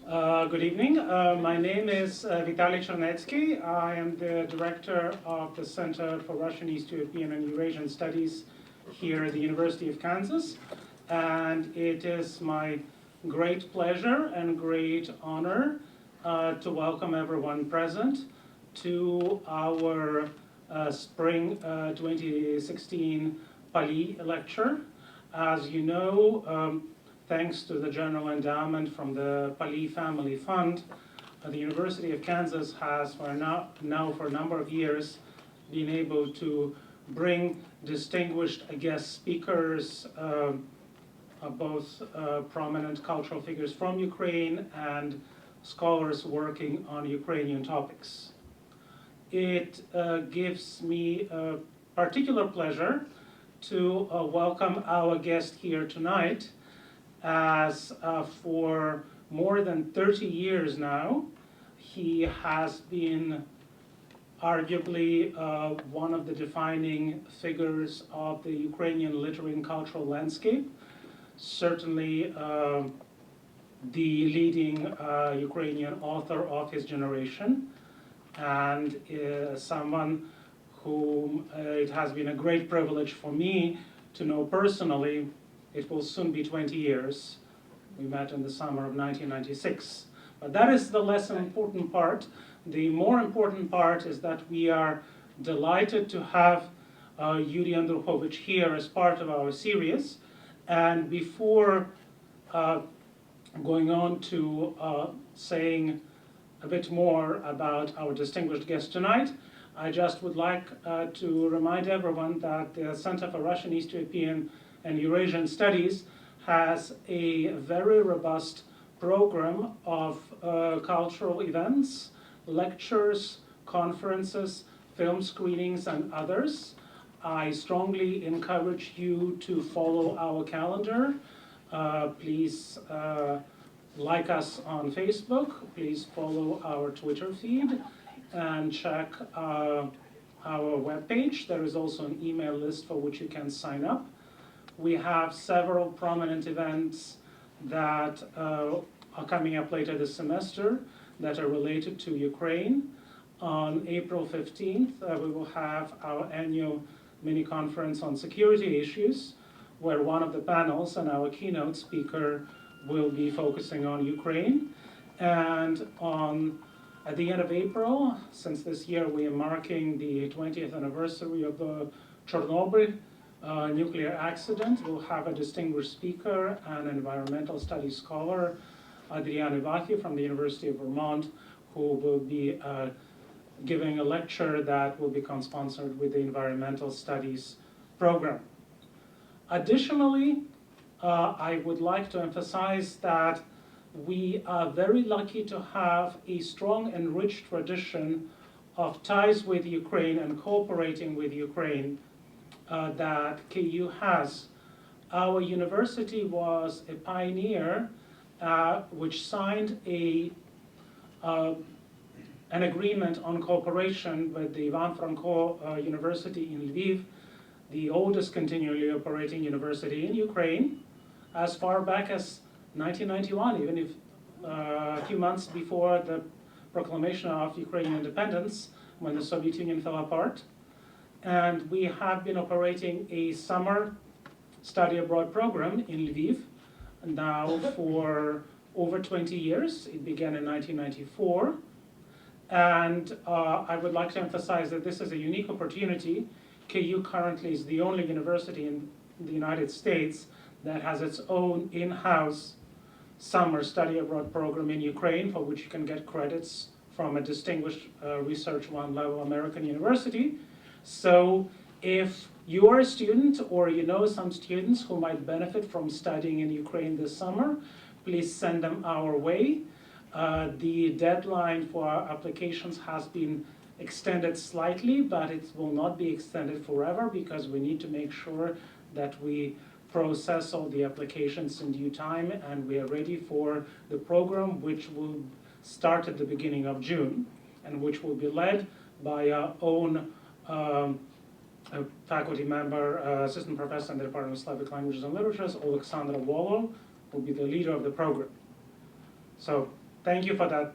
Good evening. My name is Vitaly Chernetsky. I am the director of the Center for Russian, East European, and Eurasian Studies here at the University of Kansas. And it is my great pleasure and great honor to welcome everyone present to our spring 2016 Palij lecture. As you know, thanks to the general endowment from the Palij Family Fund, the University of Kansas has for now for a number of years been able to bring distinguished guest speakers, both prominent cultural figures from Ukraine and scholars working on Ukrainian topics. It gives me a particular pleasure to welcome our guest here tonight, as for more than 30 years now, he has been arguably one of the defining figures of the Ukrainian literary and cultural landscape, certainly the leading Ukrainian author of his generation, and someone whom it has been a great privilege for me to know personally. It will soon be 20 years. We met in the summer of 1996. But that is the less important part. The more important part is that we are delighted to have Yuri Andrukhovych here as part of our series. And before going on to saying a bit more about our distinguished guest tonight, I just would like to remind everyone that the Center for Russian, East European, and Eurasian Studies has a very robust program of cultural events, lectures, conferences, film screenings, and others. I strongly encourage you to follow our calendar. Please like us on Facebook. Please follow our Twitter feed and check our webpage. There is also an email list for which you can sign up. We have several prominent events that are coming up later this semester that are related to Ukraine. On April 15th, we will have our annual mini-conference on security issues, where one of the panels and our keynote speaker will be focusing on Ukraine. And at the end of April, since this year we are marking the 20th anniversary of the Chernobyl nuclear accident, we'll have a distinguished speaker and environmental studies scholar, Andrukhovych from the University of Vermont, who will be giving a lecture that will be co-sponsored with the environmental studies program. Additionally, I would like to emphasize that we are very lucky to have a strong and rich tradition of ties with Ukraine and cooperating with Ukraine that KU has. Our university was a pioneer which signed an agreement on cooperation with the Ivan Franko University in Lviv, the oldest continually operating university in Ukraine, as far back as 1991, even if a few months before the proclamation of Ukrainian independence, when the Soviet Union fell apart. And we have been operating a summer study abroad program in Lviv now for over 20 years. It began in 1994. And I would like to emphasize that this is a unique opportunity. KU currently is the only university in the United States that has its own in-house summer study abroad program in Ukraine, for which you can get credits from a distinguished Research One level American university. So if you are a student or you know some students who might benefit from studying in Ukraine this summer, please send them our way. The deadline for our applications has been extended slightly, but it will not be extended forever because we need to make sure that we process all the applications in due time and we are ready for the program, which will start at the beginning of June and which will be led by our own faculty member, assistant professor in the Department of Slavic Languages and Literatures, Alexandra Wolo, will be the leader of the program. So Thank you for that,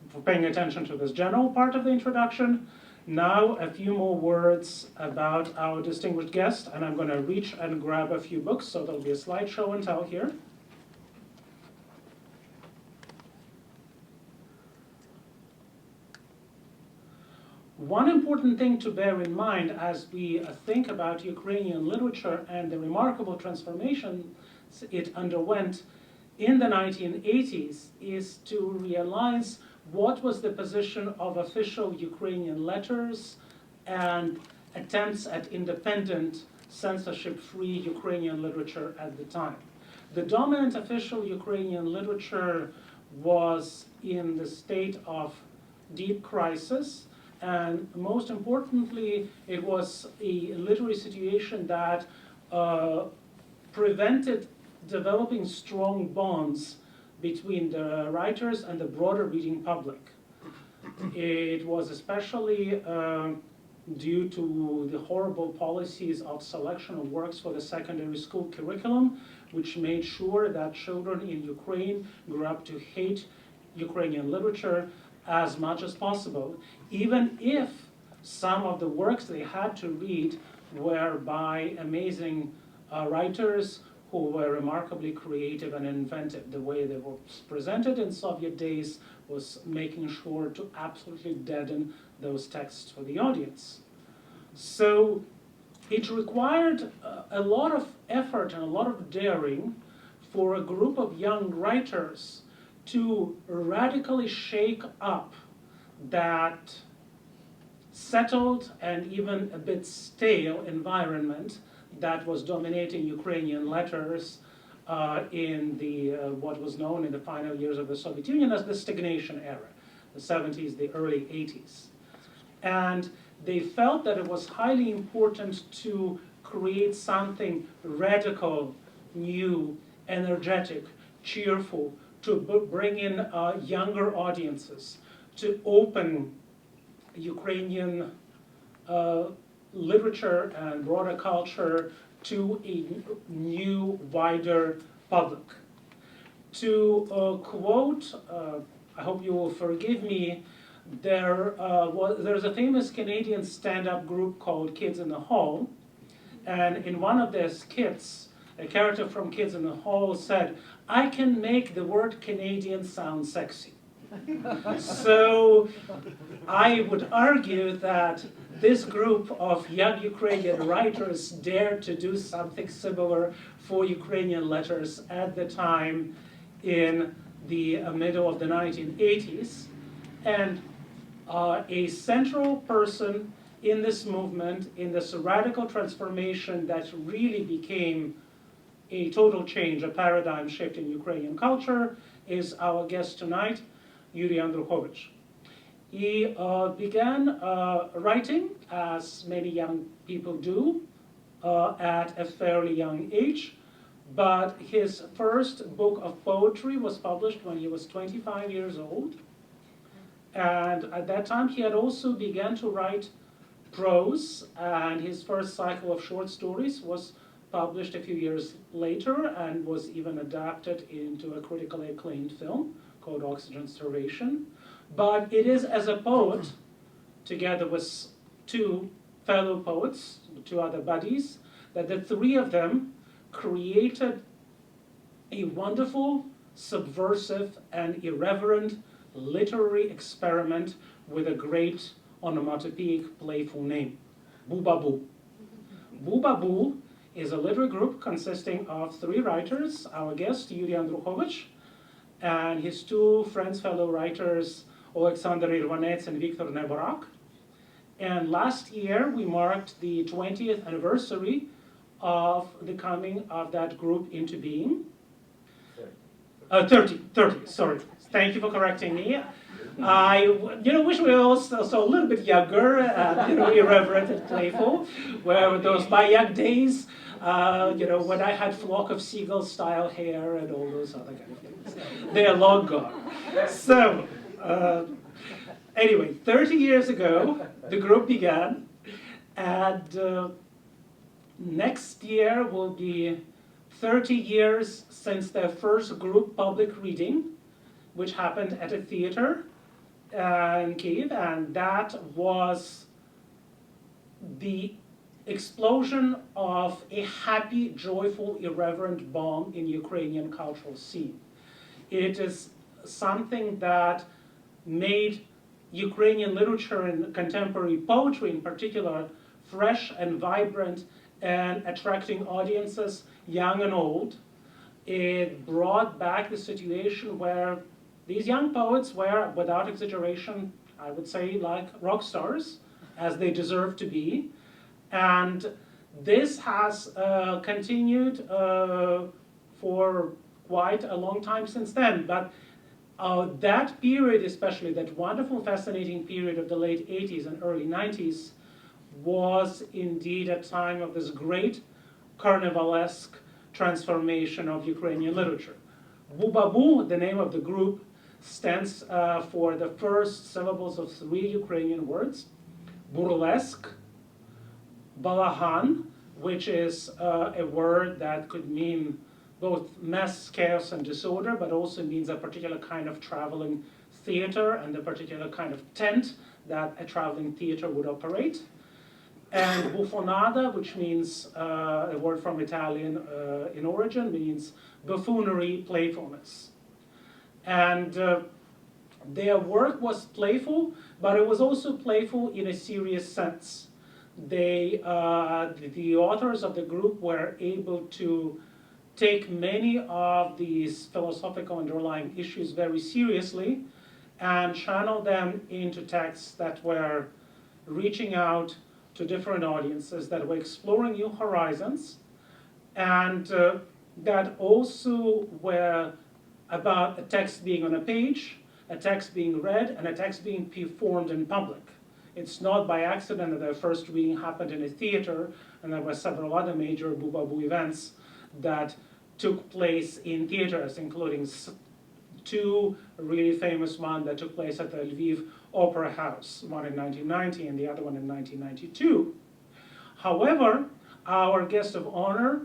for paying attention to this general part of the introduction. Now, a few more words about our distinguished guest, and I'm going to reach and grab a few books, so there'll be a slideshow and tell here. One important thing to bear in mind as we think about Ukrainian literature and the remarkable transformation it underwent in the 1980s is to realize what was the position of official Ukrainian letters and attempts at independent, censorship-free Ukrainian literature at the time. The dominant official Ukrainian literature was in the state of deep crisis, and most importantly, it was a literary situation that prevented developing strong bonds between the writers and the broader reading public. It was especially due to the horrible policies of selection of works for the secondary school curriculum, which made sure that children in Ukraine grew up to hate Ukrainian literature as much as possible, even if some of the works they had to read were by amazing writers who were remarkably creative and inventive. The way they were presented in Soviet days was making sure to absolutely deaden those texts for the audience. So it required a lot of effort and a lot of daring for a group of young writers to radically shake up that settled and even a bit stale environment that was dominating Ukrainian letters in the what was known in the final years of the Soviet Union as the stagnation era, the 70s, the early 80s. And they felt that it was highly important to create something radical, new, energetic, cheerful, to bring in younger audiences, to open Ukrainian literature and broader culture to a new, wider public. To quote, I hope you will forgive me, there's a famous Canadian stand-up group called Kids in the Hall, and in one of their skits, a character from Kids in the Hall said, "I can make the word Canadian sound sexy." So I would argue that this group of young Ukrainian writers dared to do something similar for Ukrainian letters at the time in the middle of the 1980s. And a central person in this movement, in this radical transformation that really became a total change, a paradigm shift in Ukrainian culture, is our guest tonight, Yuri Andrukhovych. He began writing, as many young people do, at a fairly young age, but his first book of poetry was published when he was 25 years old. And at that time, he had also begun to write prose, and his first cycle of short stories was published a few years later and was even adapted into a critically acclaimed film called Oxygen Starvation. But it is as a poet, together with two fellow poets, two other buddies, that the three of them created a wonderful, subversive, and irreverent literary experiment with a great onomatopoeic, playful name, Boo-Ba-Boo. Boo-Ba-Boo is a literary group consisting of three writers, our guest, Yuri Andrukhovych, and his two friends, fellow writers, Alexander Irvanets and Viktor Neborak. And last year, we marked the 20th anniversary of the coming of that group into being. 30, sorry. Thank you for correcting me. I wish we were also a little bit younger, irreverent and playful, where those my young days, when I had flock of seagull style hair and all those other kind of things. They're long gone. So, anyway, 30 years ago, the group began, and next year will be 30 years since their first group public reading which happened at a theater in Kiev, and that was the explosion of a happy, joyful, irreverent bomb in Ukrainian cultural scene. It is something that made Ukrainian literature and contemporary poetry in particular fresh and vibrant and attracting audiences, young and old. It brought back the situation where these young poets were, without exaggeration, I would say, like rock stars, as they deserve to be. And this has continued for quite a long time since then. But that period, especially that wonderful, fascinating period of the late 80s and early 90s, was indeed a time of this great carnivalesque transformation of Ukrainian literature. Bubabu, the name of the group, stands for the first syllables of 3 Ukrainian words: burlesque, balahan, which is a word that could mean both mess, chaos, and disorder, but also means a particular kind of traveling theater and the particular kind of tent that a traveling theater would operate. And buffonada, which means a word from Italian in origin, means buffoonery, playfulness. And their work was playful, but it was also playful in a serious sense. The authors of the group were able to take many of these philosophical underlying issues very seriously and channel them into texts that were reaching out to different audiences, that were exploring new horizons, and that also were about a text being on a page, a text being read, and a text being performed in public. It's not by accident that their first reading happened in a theater, and there were several other major Bubabu events that took place in theaters, including 2 really famous ones that took place at the Lviv Opera House, one in 1990 and the other one in 1992. However, our guest of honor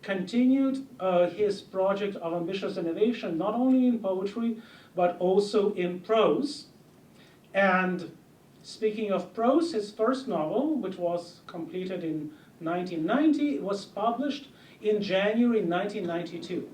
continued his project of ambitious innovation, not only in poetry, but also in prose. And speaking of prose, his first novel, which was completed in 1990, was published in January 1992,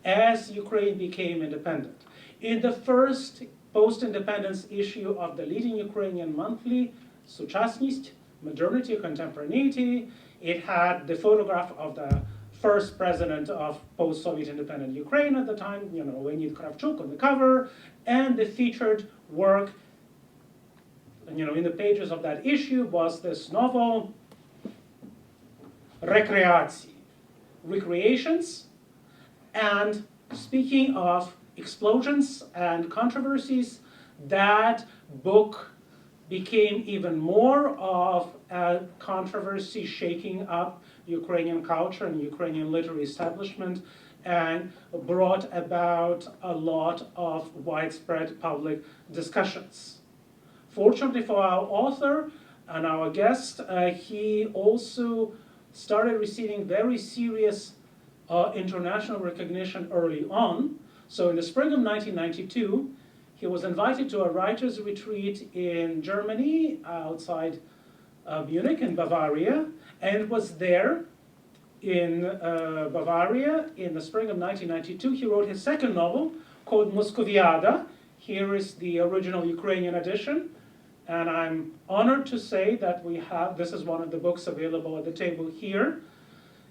as Ukraine became independent. In the first post-independence issue of the leading Ukrainian monthly, Suchasnist, Modernity, Contemporaneity, it had the photograph of the first president of post-Soviet independent Ukraine at the time, Leonid Kravchuk on the cover, and the featured work, in the pages of that issue was this novel, Rekreacji, Recreations. And speaking of explosions and controversies, that book became even more of a controversy shaking up Ukrainian culture and Ukrainian literary establishment, and brought about a lot of widespread public discussions. Fortunately for our author and our guest, he also started receiving very serious international recognition early on. So in the spring of 1992, he was invited to a writer's retreat in Germany, outside Munich in Bavaria, and was there in Bavaria in the spring of 1992. He wrote his second novel called Moscoviada. Here is the original Ukrainian edition. And I'm honored to say that this is one of the books available at the table here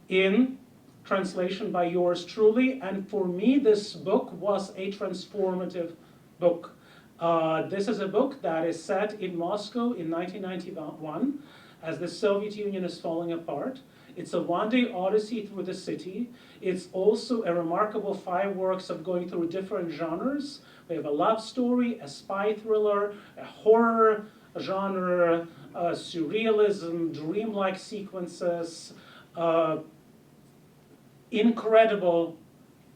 in translation by yours truly. And for me, this book was a transformative book. This is a book that is set in Moscow in 1991 as the Soviet Union is falling apart. It's a one-day odyssey through the city. It's also a remarkable 5 works of going through different genres. We have a love story, a spy thriller, a horror genre, surrealism, dreamlike sequences, incredible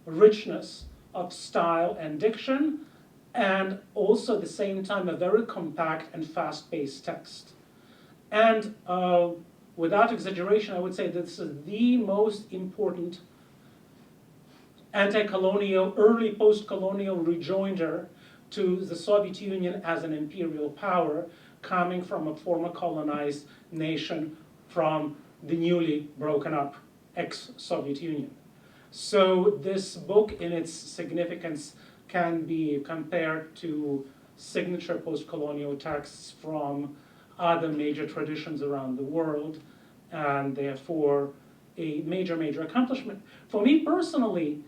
richness of style and diction, and also at the same time a very compact and fast-paced text. And without exaggeration, I would say that this is the most important anti-colonial, early post-colonial rejoinder to the Soviet Union as an imperial power coming from a former colonized nation from the newly broken up ex-Soviet Union. So this book in its significance can be compared to signature post-colonial texts from other major traditions around the world, and therefore a major accomplishment. For me personally,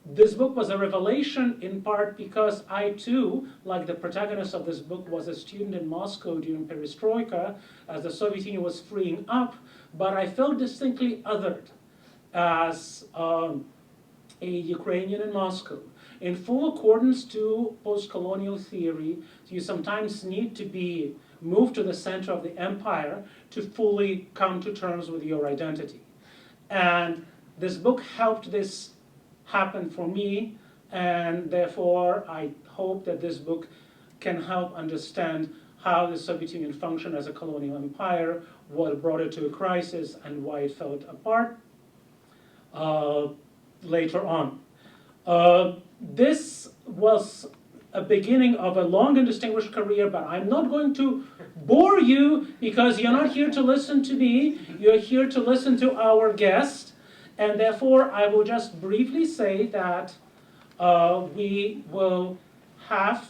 this book was a revelation in part because I too, like the protagonist of this book, was a student in Moscow during Perestroika as the Soviet Union was freeing up, but I felt distinctly othered as a Ukrainian in Moscow. In full accordance to post-colonial theory, you sometimes need to be moved to the center of the empire to fully come to terms with your identity. And this book helped this happen for me, and therefore I hope that this book can help understand how the Soviet Union functioned as a colonial empire, what brought it to a crisis, and why it fell apart later on. This was a beginning of a long and distinguished career, but I'm not going to bore you because you're not here to listen to me, you're here to listen to our guest. And therefore, I will just briefly say that we will have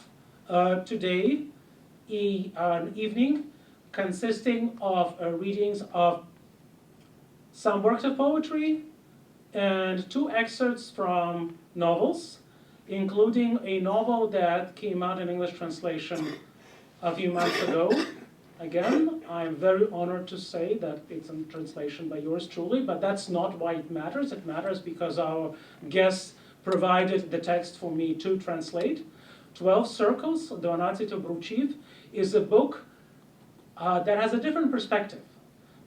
today an evening consisting of readings of some works of poetry and 2 excerpts from novels, including a novel that came out in English translation a few months ago. Again, I'm very honored to say that it's in translation by yours truly, but that's not why it matters. It matters because our guests provided the text for me to translate. 12 Circles, 12 Obruchiv, is a book that has a different perspective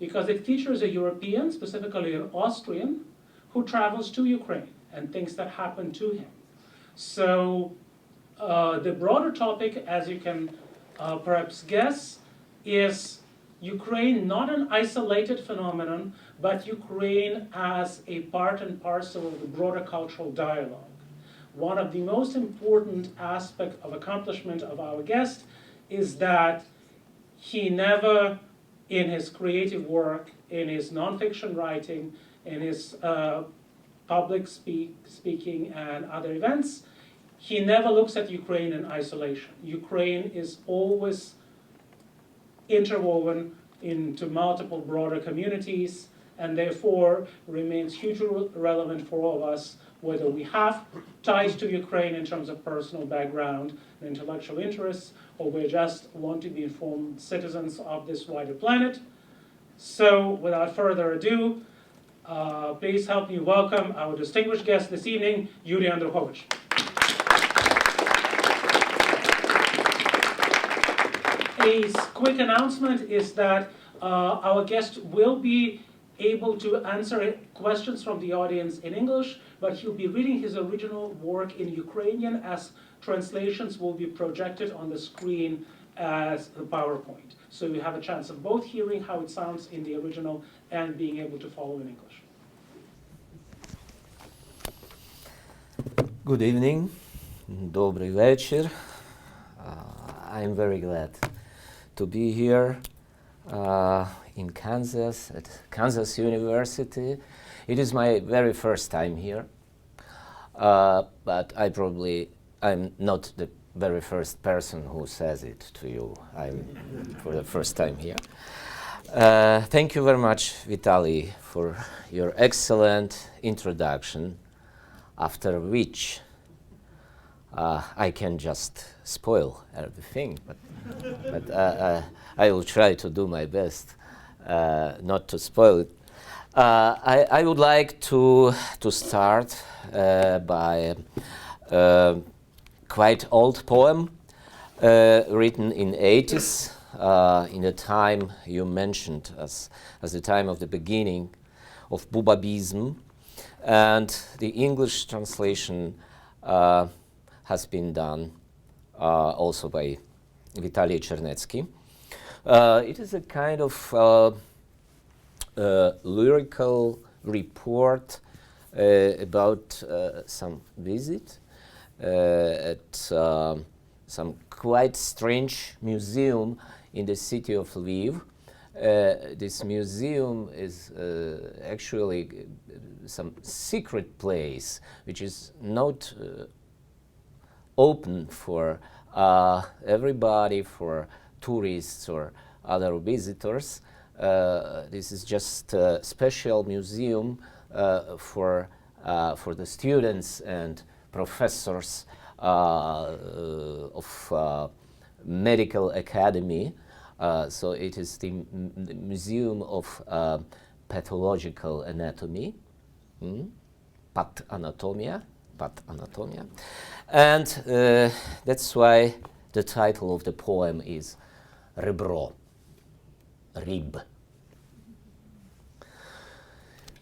because it features a European, specifically an Austrian, who travels to Ukraine and things that happen to him. So the broader topic, as you can perhaps guess, is Ukraine not an isolated phenomenon, but Ukraine as a part and parcel of the broader cultural dialogue. One of the most important aspects of accomplishment of our guest is that he never, in his creative work, in his nonfiction writing, in his public speaking and other events, he never looks at Ukraine in isolation. Ukraine is always interwoven into multiple broader communities and therefore remains hugely relevant for all of us, whether we have ties to Ukraine in terms of personal background and intellectual interests, or we just want to be informed citizens of this wider planet. So without further ado, please help me welcome our distinguished guest this evening, Yuri Andrukhovych. A quick announcement is that our guest will be able to answer questions from the audience in English, but he'll be reading his original work in Ukrainian as translations will be projected on the screen as a PowerPoint. So you have a chance of both hearing how it sounds in the original and being able to follow in English. Good evening. Dobry вечір. I'm very glad to be here in Kansas, at Kansas University. It is my very first time here, but I'm not the very first person who says it to you. I'm for the first time here. Thank you very much, Vitaly, for your excellent introduction, after which I can just spoil everything, but I will try to do my best not to spoil it. I would like to start by a quite old poem written in 80s, in the time you mentioned as the time of the beginning of Bubabism, and the English translation has been done also by Vitaly Chernetsky. It is a kind of lyrical report about some visit at some quite strange museum in the city of Lviv. This museum is actually some secret place which is not open for everybody, for tourists or other visitors. This is just a special museum for the students and professors of medical academy. So it is the Museum of Pathological Anatomy, Pathanatomia, and that's why the title of the poem is Ребро, Rib.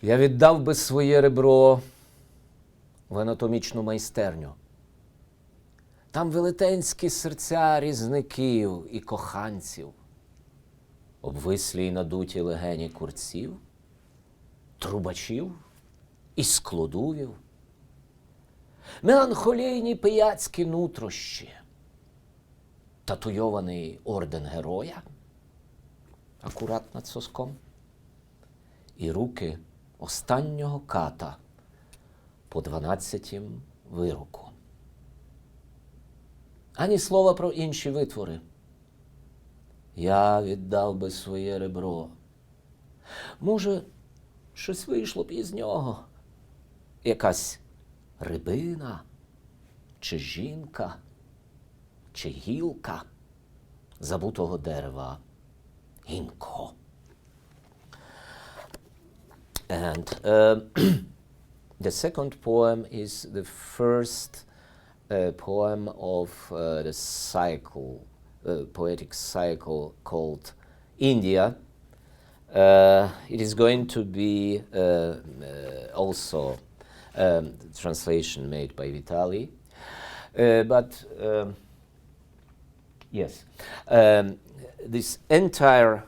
Я віддав би своє ребро в анатомічну майстерню. Там велетенські серця різників і коханців, обвислі й надуті легені курців, трубачів і складувів, меланхолійні пияцькі нутрощі, татуйований орден героя, акурат над соском, і руки останнього ката по 12-тім вироку. Ані слова про інші витвори. Я віддав би своє ребро. Може, щось вийшло б із нього. Якась рибина, чи жінка, чи гілка забутого дерева гінко. And the second poem is the first poem of the cycle, poetic cycle called India. It is going to be also translation made by Vitaly. But yes, this entire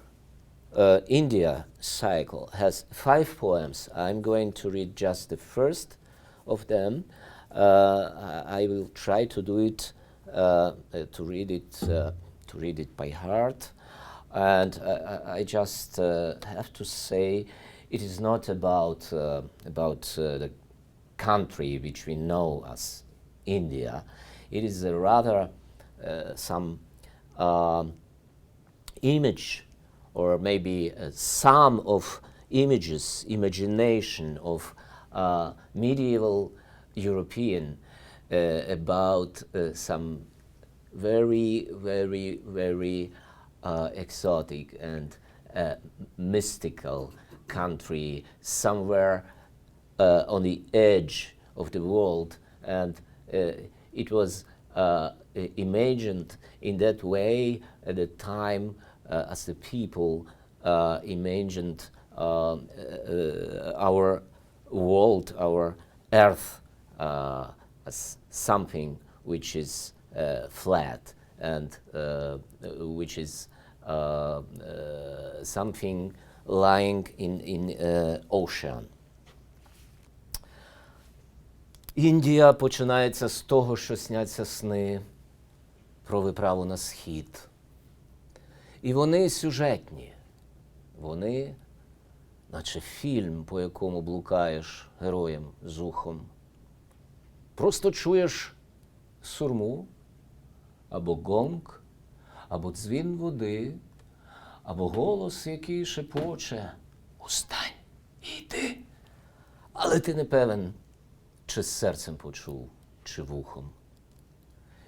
India cycle has 5 poems. I'm going to read just the first of them. I will try to do it, to read it by heart, and I just have to say, it is not about the country which we know as India. It is rather some image, or maybe some of images, imagination of medieval European about some very, very, very exotic and mystical country somewhere on the edge of the world, and it was imagined in that way at the time as the people imagined our world, our earth, as something which is flat and which is something lying in ocean. Індія починається з того, що сняться сни про виправу на схід. І вони сюжетні. Вони, наче фільм, по якому блукаєш героєм з ухом. Просто чуєш сурму, або гонг, або дзвін води, або голос, який шепоче: «Устань і йди!» Але ти не певен, чи з серцем почув, чи вухом.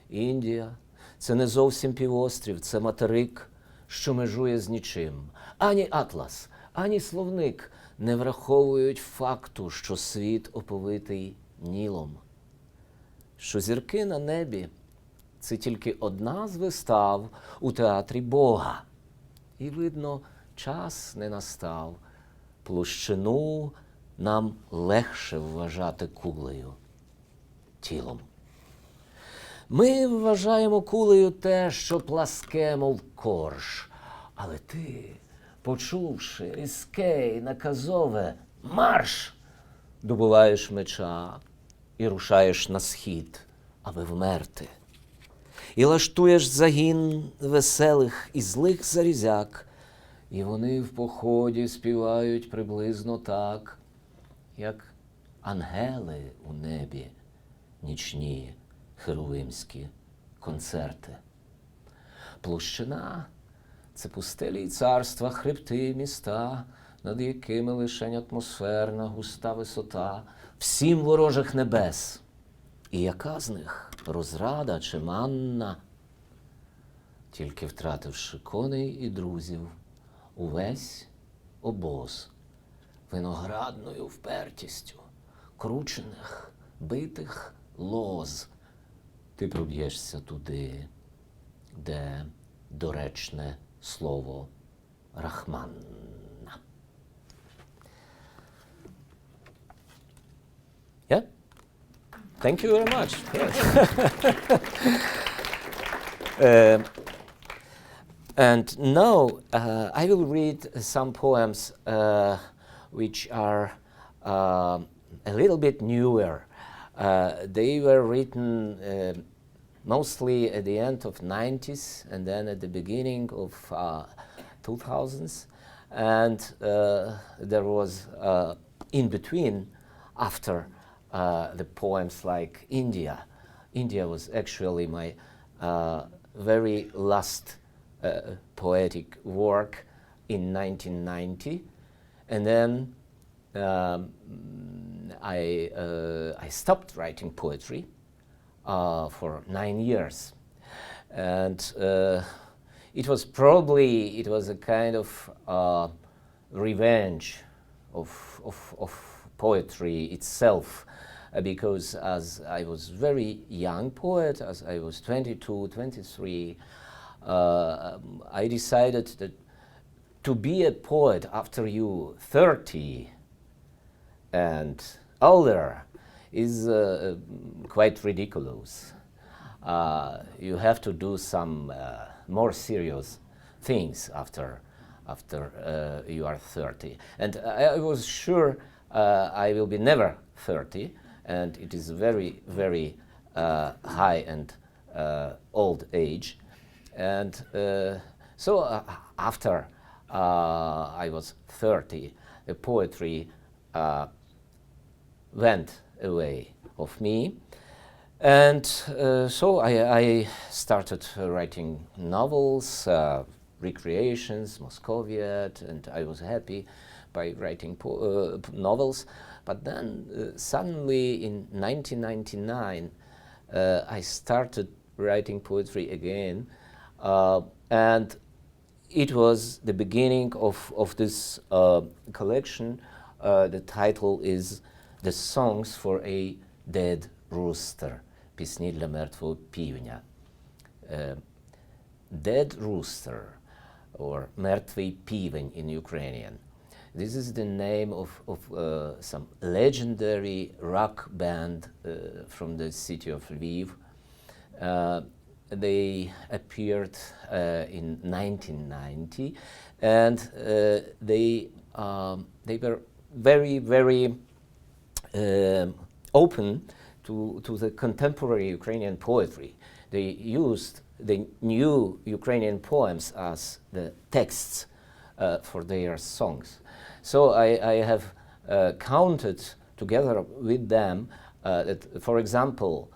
Індія – це не зовсім півострів, це материк, що межує з нічим. Ані атлас, ані словник не враховують факту, що світ оповитий Нілом. Що зірки на небі – це тільки одна з вистав у театрі Бога. І, видно, час не настав. Площину нам легше вважати кулею, тілом. Ми вважаємо кулею те, що пласке, мов корж. Але ти, почувши різке й наказове «марш!», добуваєш меча і рушаєш на схід, аби вмерти. І лаштуєш загін веселих і злих зарізяк, і вони в поході співають приблизно так, як ангели у небі, нічні херувимські концерти. Площина – це пустелі й царства, хребти, міста, над якими лишень атмосферна густа висота, всім ворожих небес. І яка з них розрада чи манна? Тільки втративши коней і друзів, увесь обоз виноградною впертістю кручених, битих лоз, ти проб'єшся туди, де доречне слово Рахманна. Yeah? Thank you very much. Yes. And now I will read some poems which are a little bit newer. They were written mostly at the end of 90s and then at the beginning of 2000s. And there was in between, after the poems like India. India was actually my very last poetic work in 1990. And then I stopped writing poetry for 9 years. And it was a kind of revenge of poetry itself, because as I was very young poet, as I was 22, 23, I decided that to be a poet after you 30 and older is quite ridiculous. You have to do some more serious things after you are 30. And I was sure I will be never 30, and it is very, very high and old age. And so after I was 30, the poetry went away of me. And so I started writing novels, recreations, Moscoviet, and I was happy by writing novels. But then suddenly in 1999, I started writing poetry again, and it was the beginning of this collection. The title is The Songs for a Dead Rooster, Пісні для мертвого півня. Dead Rooster, or Мертвий півень in Ukrainian. This is the name of some legendary rock band from the city of Lviv. They appeared in 1990, and they were very, very open to the contemporary Ukrainian poetry. They used the new Ukrainian poems as the texts for their songs. So I have counted together with them that, for example,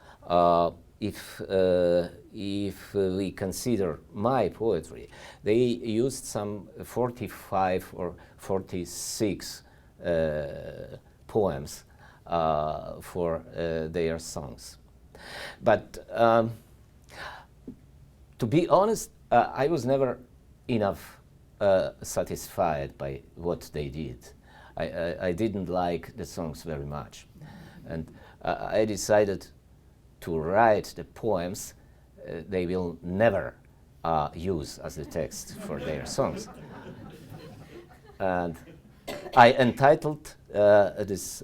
if we consider my poetry, they used some 45 or 46 poems for their songs. But to be honest, I was never enough satisfied by what they did. I didn't like the songs very much. And I decided to write the poems they will never use as the text for their songs. And I entitled this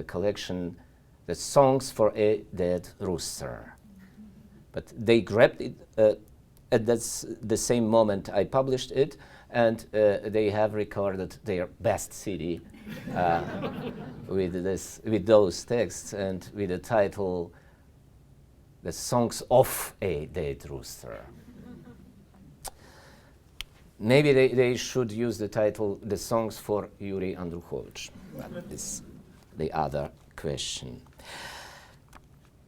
collection The Songs for a Dead Rooster. But they grabbed it at the same moment I published it, and they have recorded their best CD with those texts and with the title "The Songs of a Dead Rooster." Maybe they should use the title "The Songs for Yuri Andrukhovych." That is the other question.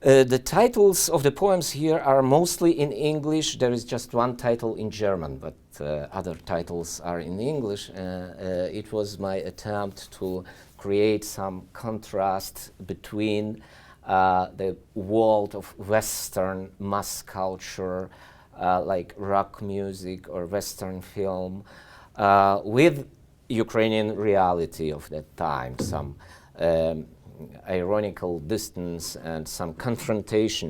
The titles of the poems here are mostly in English. There is just one title in German, but other titles are in English. It was my attempt to create some contrast between the world of Western mass culture, like rock music or Western film, with Ukrainian reality of that time, some ironical distance and some confrontation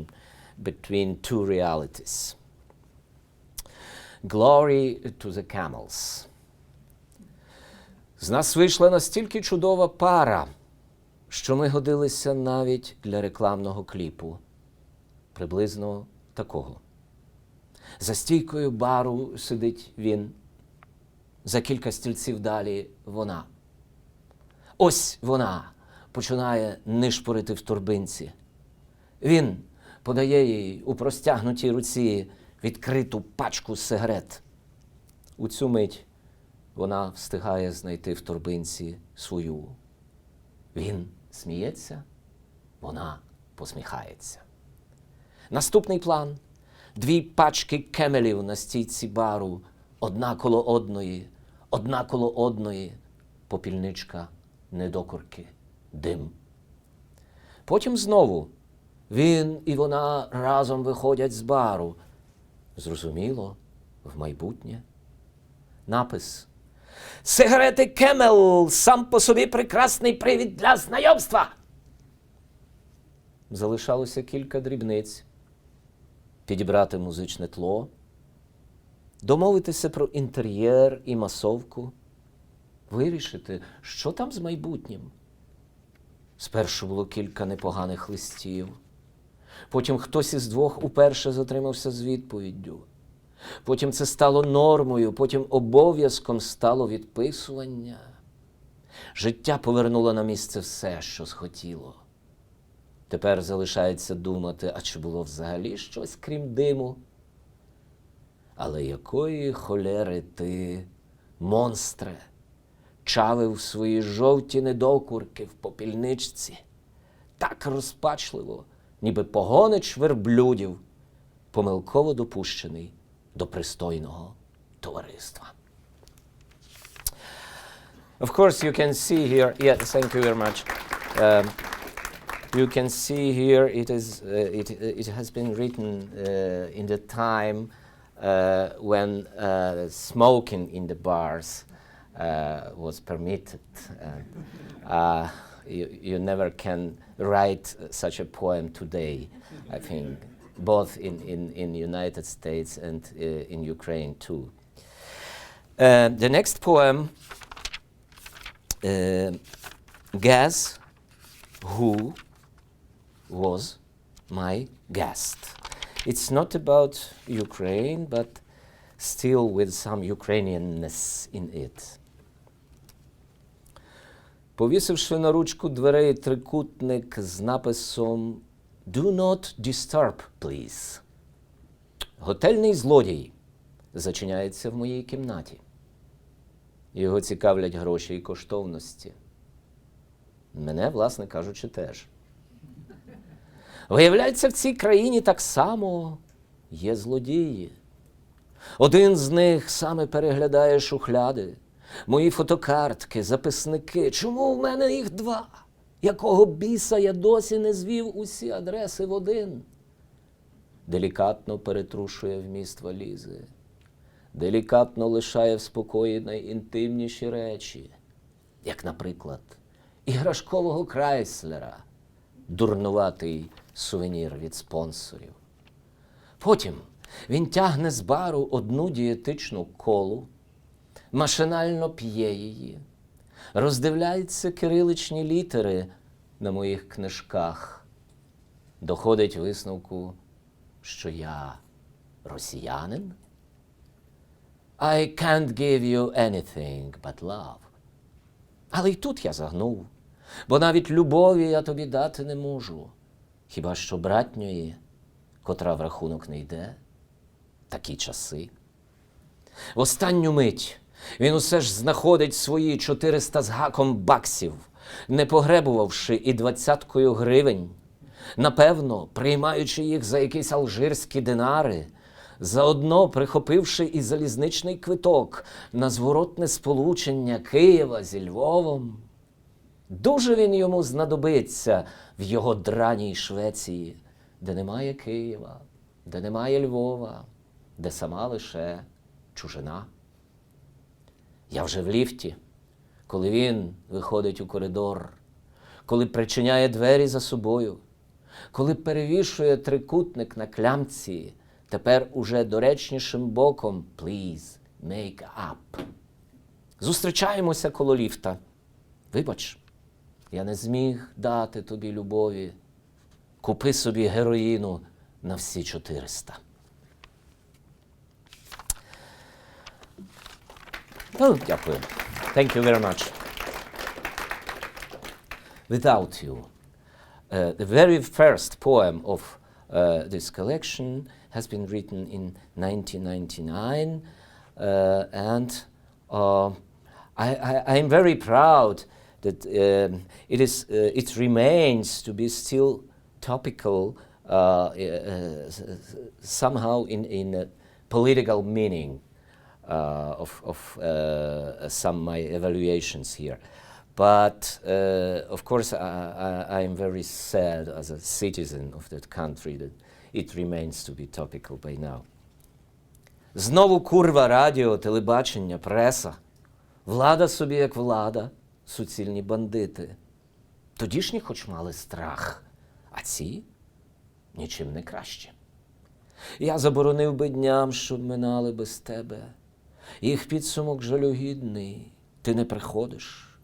between two realities. Glory to the Camels. З нас вийшла настільки чудова пара, що ми годилися навіть для рекламного кліпу. Приблизно такого. За стійкою бару сидить він, за кілька стільців далі вона. Ось вона починає нишпорити в торбинці. Він подає їй у простягнутій руці відкриту пачку сигарет. У цю мить вона встигає знайти в торбинці свою. Він сміється, вона посміхається. Наступний план. 2 пачки кемелів на стійці бару, одна коло одної, попільничка, недокурки, дим. Потім знову він і вона разом виходять з бару. Зрозуміло, в майбутнє. Напис: «Сигарети Кемел – сам по собі прекрасний привід для знайомства!» Залишалося кілька дрібниць. Підібрати музичне тло, домовитися про інтер'єр і масовку, вирішити, що там з майбутнім. Спершу було кілька непоганих листів, потім хтось із двох уперше затримався з відповіддю, потім це стало нормою, потім обов'язком стало відписування. Життя повернуло на місце все, що схотіло. Тепер залишається думати, а чи було взагалі щось крім диму? Але якої холери ти, монстре, чавив свої жовті недокурки в попільничці, так розпачливо, ніби погонич верблюдів, помилково допущений до пристойного товариства. Of course, you can see here, yeah, thank you very much. You can see here it has been written in the time when smoking in the bars was permitted. You never can write such a poem today, I think, both in United States and in Ukraine too. The next poem, guess who was my guest. It's not about Ukraine, but still with some Ukrainianness in it. Повісивши на ручку дверей трикутник з написом «Do not disturb, please». Готельний злодій зачиняється в моїй кімнаті. Його цікавлять гроші і коштовності. Мене, власне кажучи, теж. Виявляється, в цій країні так само є злодії. Один з них саме переглядає шухляди, мої фотокартки, записники. Чому в мене їх 2? Якого біса я досі не звів усі адреси в один? Делікатно перетрушує вміст валізи. Делікатно лишає в спокої найінтимніші речі, як, наприклад, іграшкового Крайслера, дурнуватий сувенір від спонсорів. Потім він тягне з бару одну дієтичну колу, машинально п'є її, роздивляється кириличні літери на моїх книжках, доходить висновку, що я росіянин. I can't give you anything but love. Але й тут я загнув, бо навіть любові я тобі дати не можу. Хіба що братньої, котра в рахунок не йде. Такі часи. В останню мить він усе ж знаходить свої 400 з гаком баксів, не погребувавши і 20 гривень, напевно, приймаючи їх за якісь алжирські динари, заодно прихопивши і залізничний квиток на зворотне сполучення Києва зі Львовом. Дуже він йому знадобиться в його драній Швеції, де немає Києва, де немає Львова, де сама лише чужина. Я вже в ліфті, коли він виходить у коридор, коли причиняє двері за собою, коли перевішує трикутник на клямці, тепер уже доречнішим боком «Please, make up». Зустрічаємося коло ліфта. Вибач, я не зміг дати тобі любові. Купи собі героїну на всі 400. Ну, дякую. Thank you very much. Without you. The very first poem of this collection has been written in 1999, and I'm very proud that it remains to be still topical somehow in a political meaning of some my evaluations here. But of course I'm very sad as a citizen of that country that it remains to be topical by now. Знову курва радіо, телебачення, преса. Влада собі як влада, суцільні бандити. Тодішні хоч мали страх, а ці нічим не краще. Я заборонив би дням, щоб минали без тебе. Їх підсумок жалюгідний, ти не приходиш.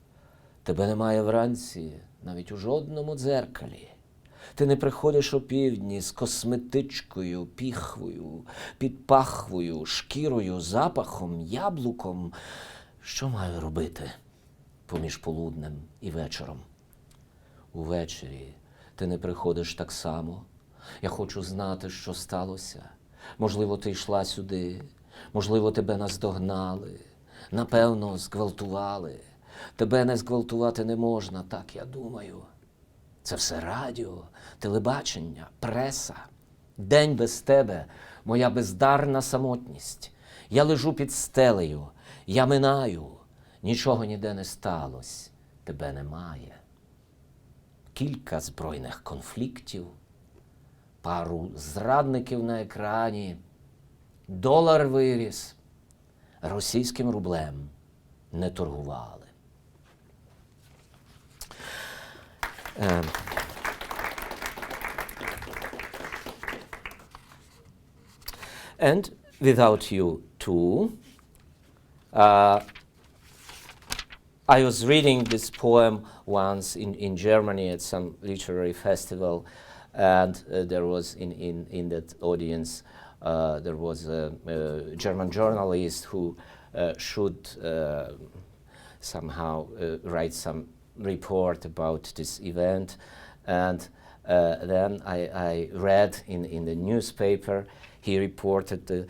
Тебе немає вранці, навіть у жодному дзеркалі. Ти не приходиш опівдні з косметичкою, піхвою, під пахвою, шкірою, запахом, яблуком. Що маю робити поміж полуднем і вечором? Увечері ти не приходиш так само. Я хочу знати, що сталося. Можливо, ти йшла сюди, можливо, тебе наздогнали, напевно, зґвалтували. Тебе не зґвалтувати не можна, так я думаю. Це все радіо, телебачення, преса. День без тебе – моя бездарна самотність. Я лежу під стелею, я минаю, нічого ніде не сталося, тебе немає. Кілька збройних конфліктів, пару зрадників на екрані, долар виріс, російським рублем не торгували. And without you too, I was reading this poem once in Germany at some literary festival, and there was in that audience there was a German journalist who should somehow write some report about this event, and then I read in the newspaper he reported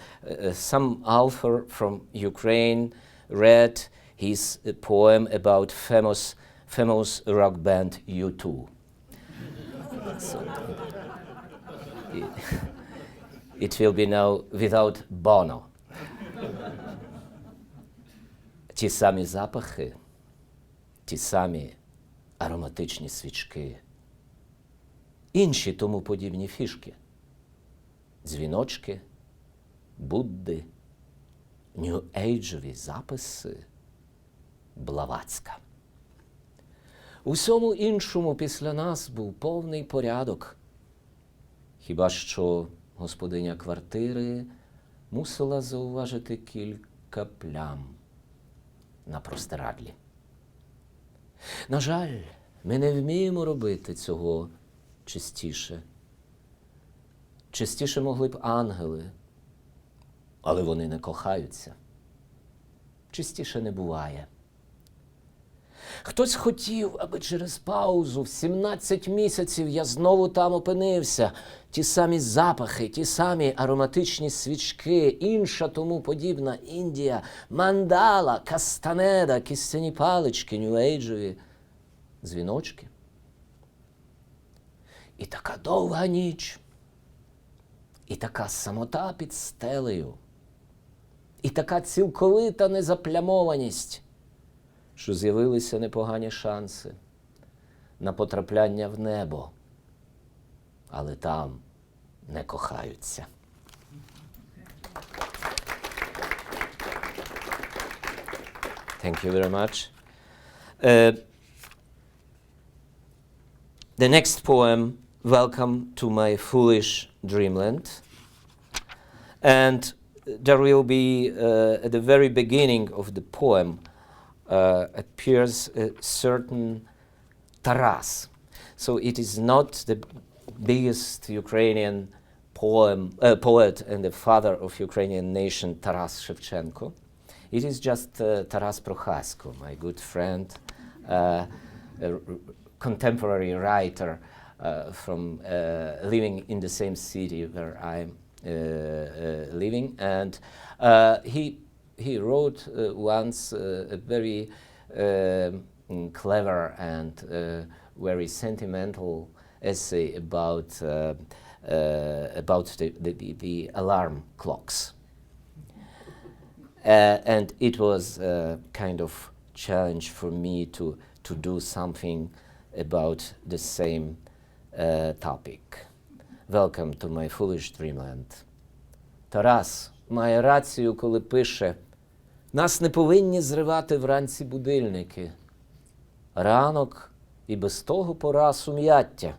some author from Ukraine read his poem about famous rock band U2. So it will be now without Bono. Ті самі запахи, ті самі ароматичні свічки, інші тому подібні фішки, дзвіночки, Будди, нью-ейджові записи, Блаватська. У всьому іншому після нас був повний порядок. Хіба що господиня квартири мусила зауважити кілька плям на простирадлі. На жаль, ми не вміємо робити цього частіше. Частіше могли б ангели, але вони не кохаються. частіше не буває. Хтось хотів, аби через паузу в 17 місяців я знову там опинився. Ті самі запахи, ті самі ароматичні свічки, інша тому подібна Індія, мандала, кастанеда, кістяні палички, нью-ейджові дзвіночки. І така довга ніч, і така самота під стелею, і така цілковита незаплямованість, що з'явилися непогані шанси на потрапляння в небо, але там не кохаються. Thank you very much. The next poem, Welcome to My Foolish Dreamland. And there will be, at the very beginning of the poem, appears a certain Taras. So it is not the biggest Ukrainian poet and the father of Ukrainian nation, Taras Shevchenko. It is just Taras Prochasko, my good friend, a contemporary writer from living in the same city where I'm living. And he wrote once a very clever and very sentimental essay about the alarm clocks. And it was a kind of challenge for me to do something about the same topic. Welcome to my foolish dreamland. Тарас має рацію, коли пише: нас не повинні зривати вранці будильники. Ранок і без того пора сум'яття.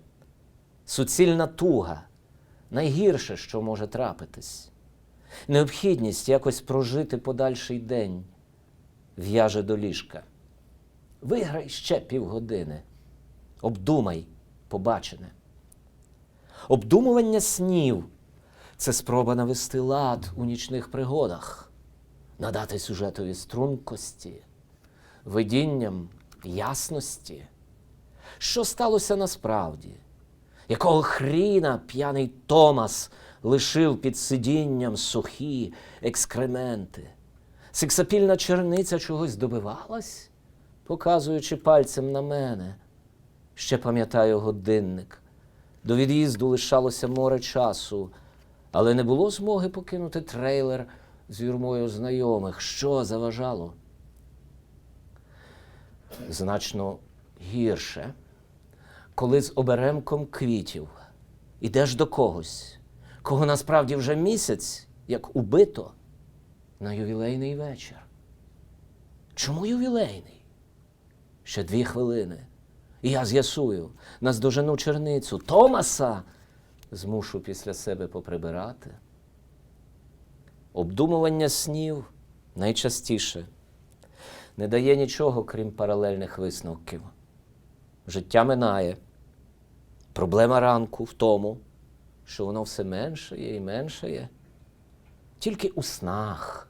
Суцільна туга – найгірше, що може трапитись. Необхідність якось прожити подальший день в'яже до ліжка. Виграй ще півгодини. Обдумай побачене. Обдумування снів – це спроба навести лад у нічних пригодах, надати сюжетові стрункості, видінням ясності. Що сталося насправді? Якого хріна п'яний Томас лишив під сидінням сухі екскременти? Сексапільна черниця чогось добивалась, показуючи пальцем на мене. Ще пам'ятаю годинник. До від'їзду лишалося море часу, але не було змоги покинути трейлер з юрмою знайомих. Що заважало? Значно гірше, коли з оберемком квітів ідеш до когось, кого насправді вже місяць, як убито, на ювілейний вечір. Чому ювілейний? Ще 2 хвилини. І я з'ясую, наздожену черницю, Томаса змушу після себе поприбирати. Обдумування снів найчастіше не дає нічого, крім паралельних висновків. Життя минає. Проблема ранку в тому, що воно все меншає і меншає. Тільки у снах,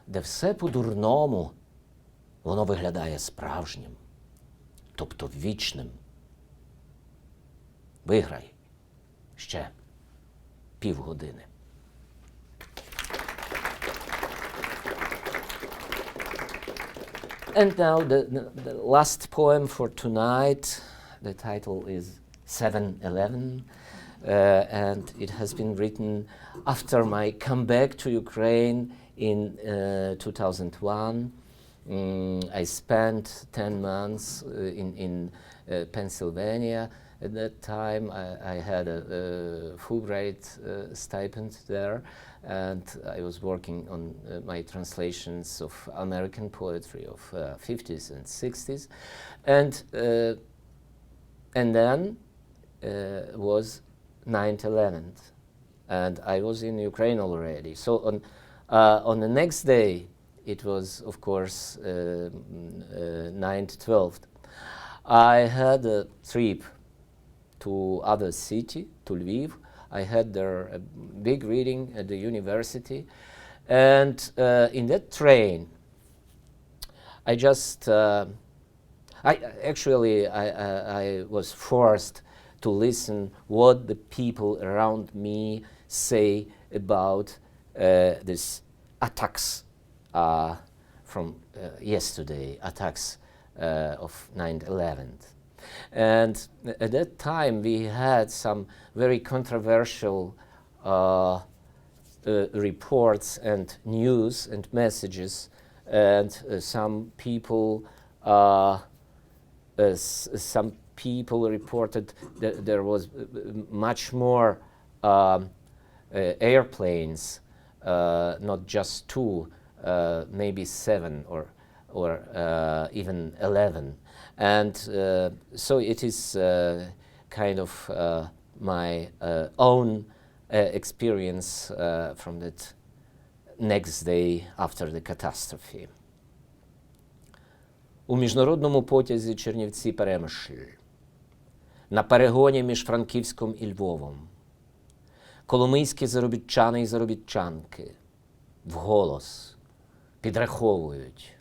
де все по-дурному, воно виглядає справжнім, тобто вічним. Виграй ще півгодини. And now the last poem for tonight. The title is 7/11, and it has been written after my comeback to Ukraine in 2001. I spent 10 months in Pennsylvania. At that time, I had a Fulbright stipend there, and I was working on my translations of American poetry of 50s and 60s. And then was 9/11, and I was in Ukraine already. So on the next day, it was, of course, 9/12. I had a trip to other city, to Lviv. I had there a big reading at the university. And in that train, I just, I was forced to listen what the people around me say about these attacks from yesterday, attacks of 9/11. And at that time we had some very controversial reports and news and messages, and some people reported that there was much more airplanes, not just two, maybe 7 or even 11. And so it is kind of my own experience from that next day after the catastrophe. У міжнародному потязі Чернівці-Перемишль, на перегоні між Франківськом і Львовом, коломийські заробітчани і заробітчанки вголос підраховують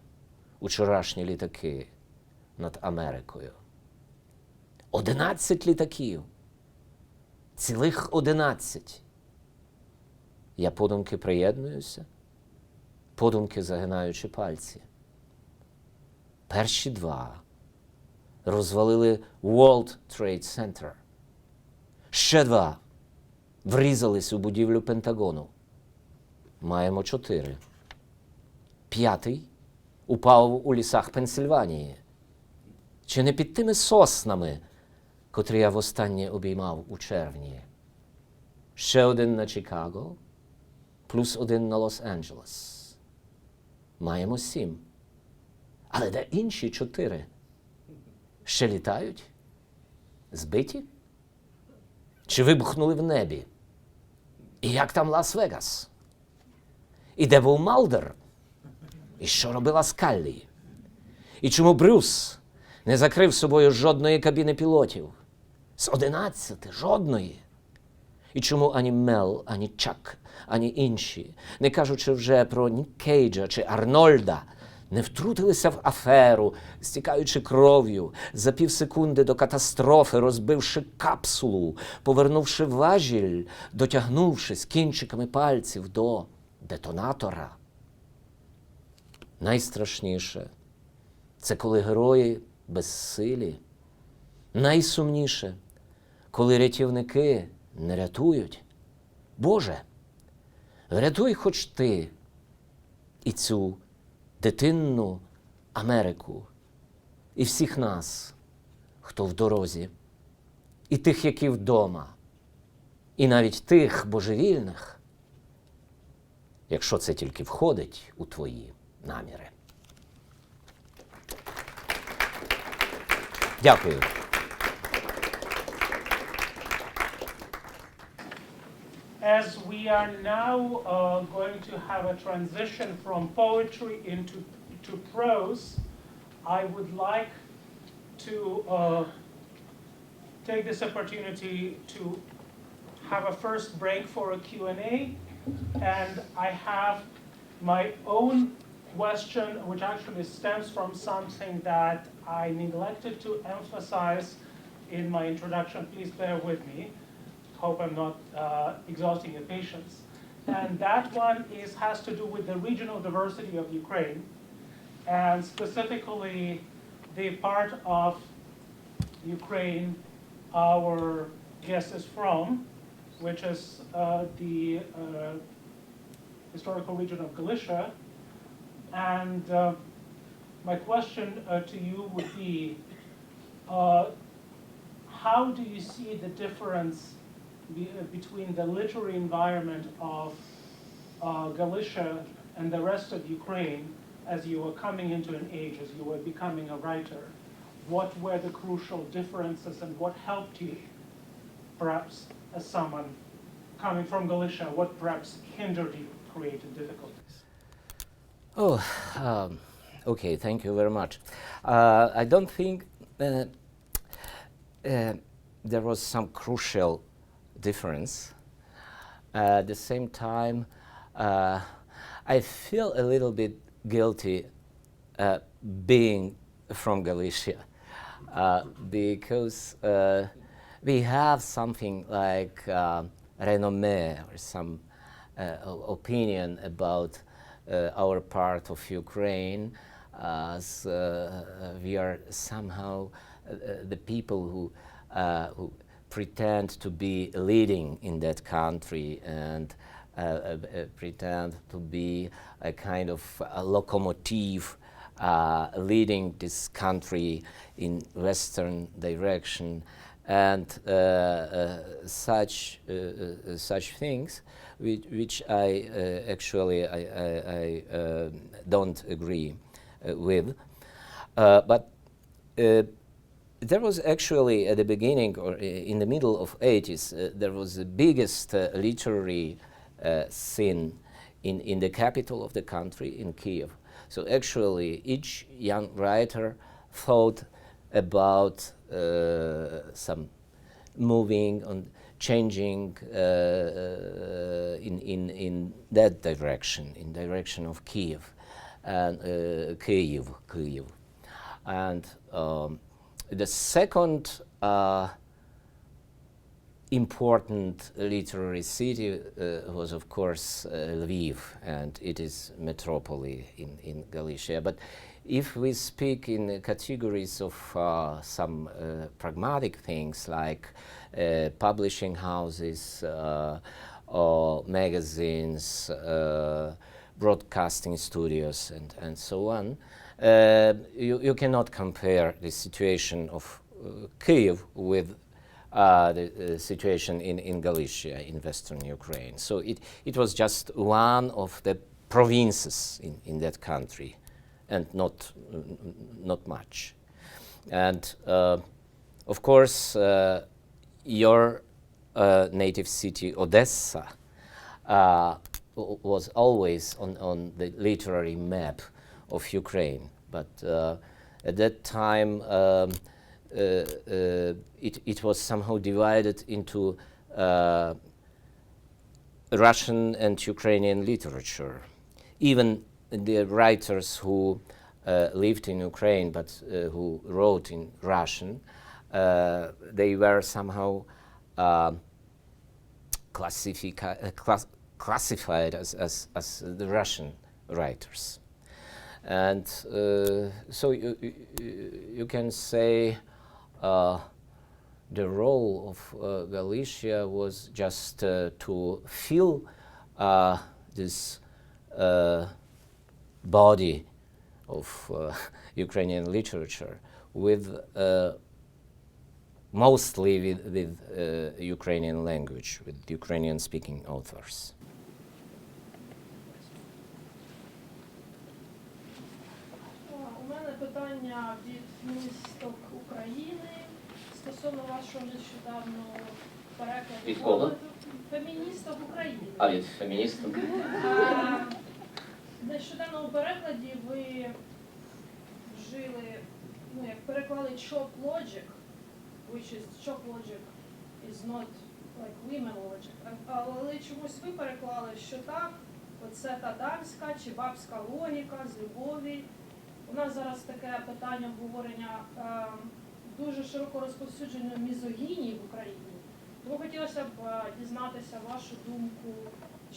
учорашні літаки над Америкою. 11 літаків. Цілих 11. Я подумки приєднуюся, подумки загинаючи пальці. Перші 2 розвалили World Trade Center. Ще 2 врізались у будівлю Пентагону. Маємо 4. 5-й упав у лісах Пенсильванії. Чи не під тими соснами, котрі я востаннє обіймав у червні? Ще 1 на Чикаго, плюс 1 на Лос-Анджелес. Маємо 7. Але де інші 4? Ще літають? Збиті? Чи вибухнули в небі? І як там Лас-Вегас? І де був Малдер? І що робила Скаллі? І чому Брюс не закрив собою жодної кабіни пілотів? З 11 жодної. І чому ані Мел, ані Чак, ані інші, не кажучи вже про Нік Кейджа чи Арнольда, не втрутилися в аферу, стікаючи кров'ю, за півсекунди до катастрофи, розбивши капсулу, повернувши важіль, дотягнувшись кінчиками пальців до детонатора? Найстрашніше – це коли герої безсилі. Найсумніше – коли рятівники не рятують. Боже, врятуй хоч ти і цю дитинну Америку, і всіх нас, хто в дорозі, і тих, які вдома, і навіть тих божевільних, якщо це тільки входить у твої наміри. Дякую. As we are now going to have a transition from poetry to prose, I would like to take this opportunity to have a first break for a Q&A, and I have my own question, which actually stems from something that I neglected to emphasize in my introduction. Please bear with me. Hope I'm not exhausting your patience. And that one has to do with the regional diversity of Ukraine, and specifically the part of Ukraine our guest is from, which is the historical region of Galicia. And my question to you would be, how do you see the difference between the literary environment of Galicia and the rest of Ukraine as you were coming into an age, as you were becoming a writer? What were the crucial differences and what helped you, perhaps as someone coming from Galicia, what perhaps hindered you, created difficulties? Oh, okay, thank you very much. I don't think there was some crucial difference. At the same time, I feel a little bit guilty being from Galicia, because we have something like renommee or some opinion about our part of Ukraine, as we are somehow the people who pretend to be leading in that country and pretend to be a kind of a locomotive leading this country in Western direction, and such things, which I actually don't agree with, but. There was actually at the beginning or in the middle of 80s, there was the biggest literary scene in the capital of the country, in Kiev. So actually each young writer thought about some moving and changing in that direction, in direction of Kiev and Kyiv. And the second important literary city was, of course, Lviv, and it is metropolis in Galicia. But if we speak in categories of some pragmatic things like publishing houses, or magazines, broadcasting studios, and so on, you cannot compare the situation of Kyiv with the situation in Galicia, in Western Ukraine. So it was just one of the provinces in that country, and not much. And of course, your native city, Odessa, was always on the literary map of Ukraine, but at that time it was somehow divided into Russian and Ukrainian literature. Even the writers who lived in Ukraine but who wrote in Russian, they were somehow classified as the Russian writers. And so you can say the role of Galicia was just to fill this body of Ukrainian literature with mostly with Ukrainian language, with Ukrainian-speaking authors. Питання від місток України стосовно вашого нещодавнього перекладу. Від кого? Феміністок України. А від феміністок? В нещодавному перекладі ви вжили, як переклали chop logic, which is chop logic is not like women logic. Але чомусь ви переклали, що так, оце та дамська чи бабська логіка з любові. У нас зараз таке питання обговорення дуже широко розповсюдженої мізогінії в Україні. Тому хотілося б дізнатися вашу думку,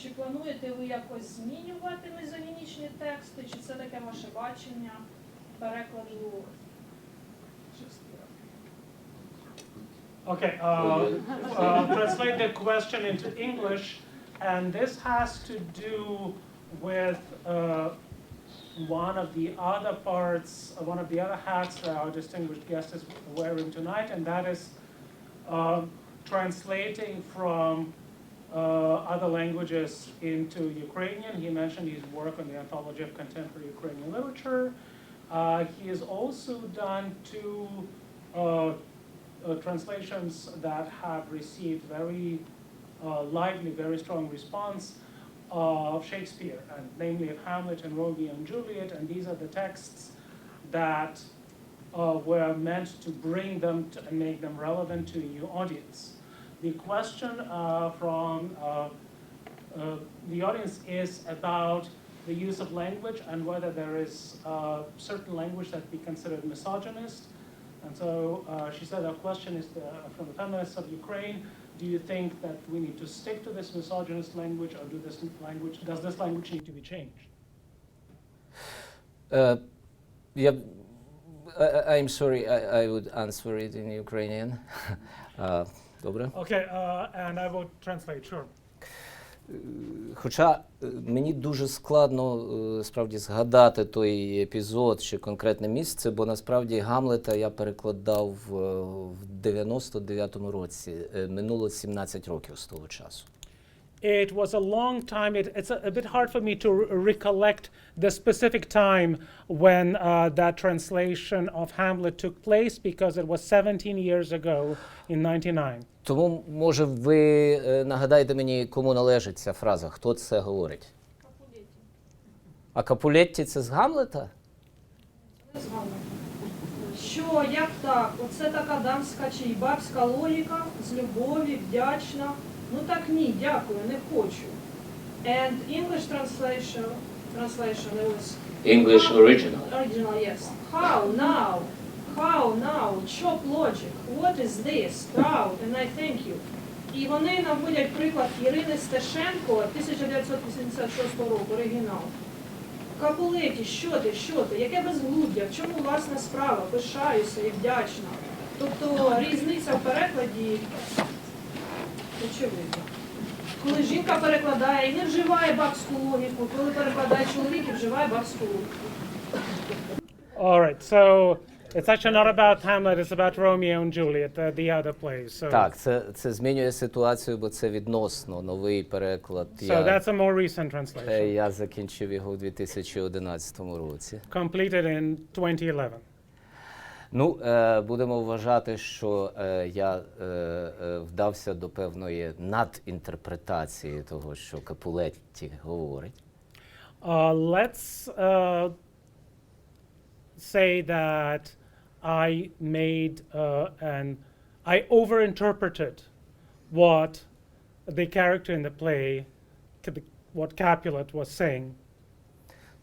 чи плануєте ви якось змінювати мізогінічні тексти, чи це таке ваше бачення перекладу Шекспіра? Okay, translate the question into English, and this has to do with one of the other parts, one of the other hats that our distinguished guest is wearing tonight, and that is translating from other languages into Ukrainian. He mentioned his work on the anthology of contemporary Ukrainian literature. He has also done two translations that have received very lively, very strong response of Shakespeare, and namely of Hamlet and Romeo and Juliet, and these are the texts that were meant to bring them and make them relevant to a new audience. The question from the audience is about the use of language and whether there is certain language that we consider misogynist. And so she said our question is from the feminists of Ukraine. Do you think that we need to stick to this misogynist language, or does this language need to be changed? I'm sorry, I would answer it in Ukrainian. Добре? Okay, and I will translate, sure. Хоча мені дуже складно справді згадати той епізод чи конкретне місце, бо насправді Гамлета я перекладав в 99-му році. Минуло 17 років з того часу. It was a long time. It's a bit hard for me to recollect the specific time when that translation of Hamlet took place, because it was 17 years ago in 99. Тому, може, ви нагадаєте мені, кому належить ця фраза? Хто це говорить? Капулетті. А Капулетті – це з Гамлета? Не з Гамлета. Що, як так? Оце така дамська чи й бабська логіка, з любові, вдячна. Ну так ні, дякую, не хочу. And English translation it was... English original. Original, yes. How now? How now? Chop logic. What is this? Proud, and I thank you. І вони наводять приклад Ірини Стешенко, 1986 року, оригінал. Капулеті, що ти? Яке безглуздя? В чому власна справа? Пишаюся і вдячна. Тобто різниця в перекладі очевидно. Коли жінка перекладає і не вживає бабську логіку, коли перекладає чоловік і вживає бабську логіку. All right, so it's actually not about Hamlet, it's about Romeo and Juliet, the other plays. So, Так, це змінює ситуацію, бо це відносно новий переклад. so that's a more recent translation, Я закінчив його у 2011 році. completed in 2011. Ну, будемо вважати, що я вдався до певної надінтерпретації того, що Капулетті говорить. Let's say that I made I overinterpreted what the character in the play, what Capulet was saying.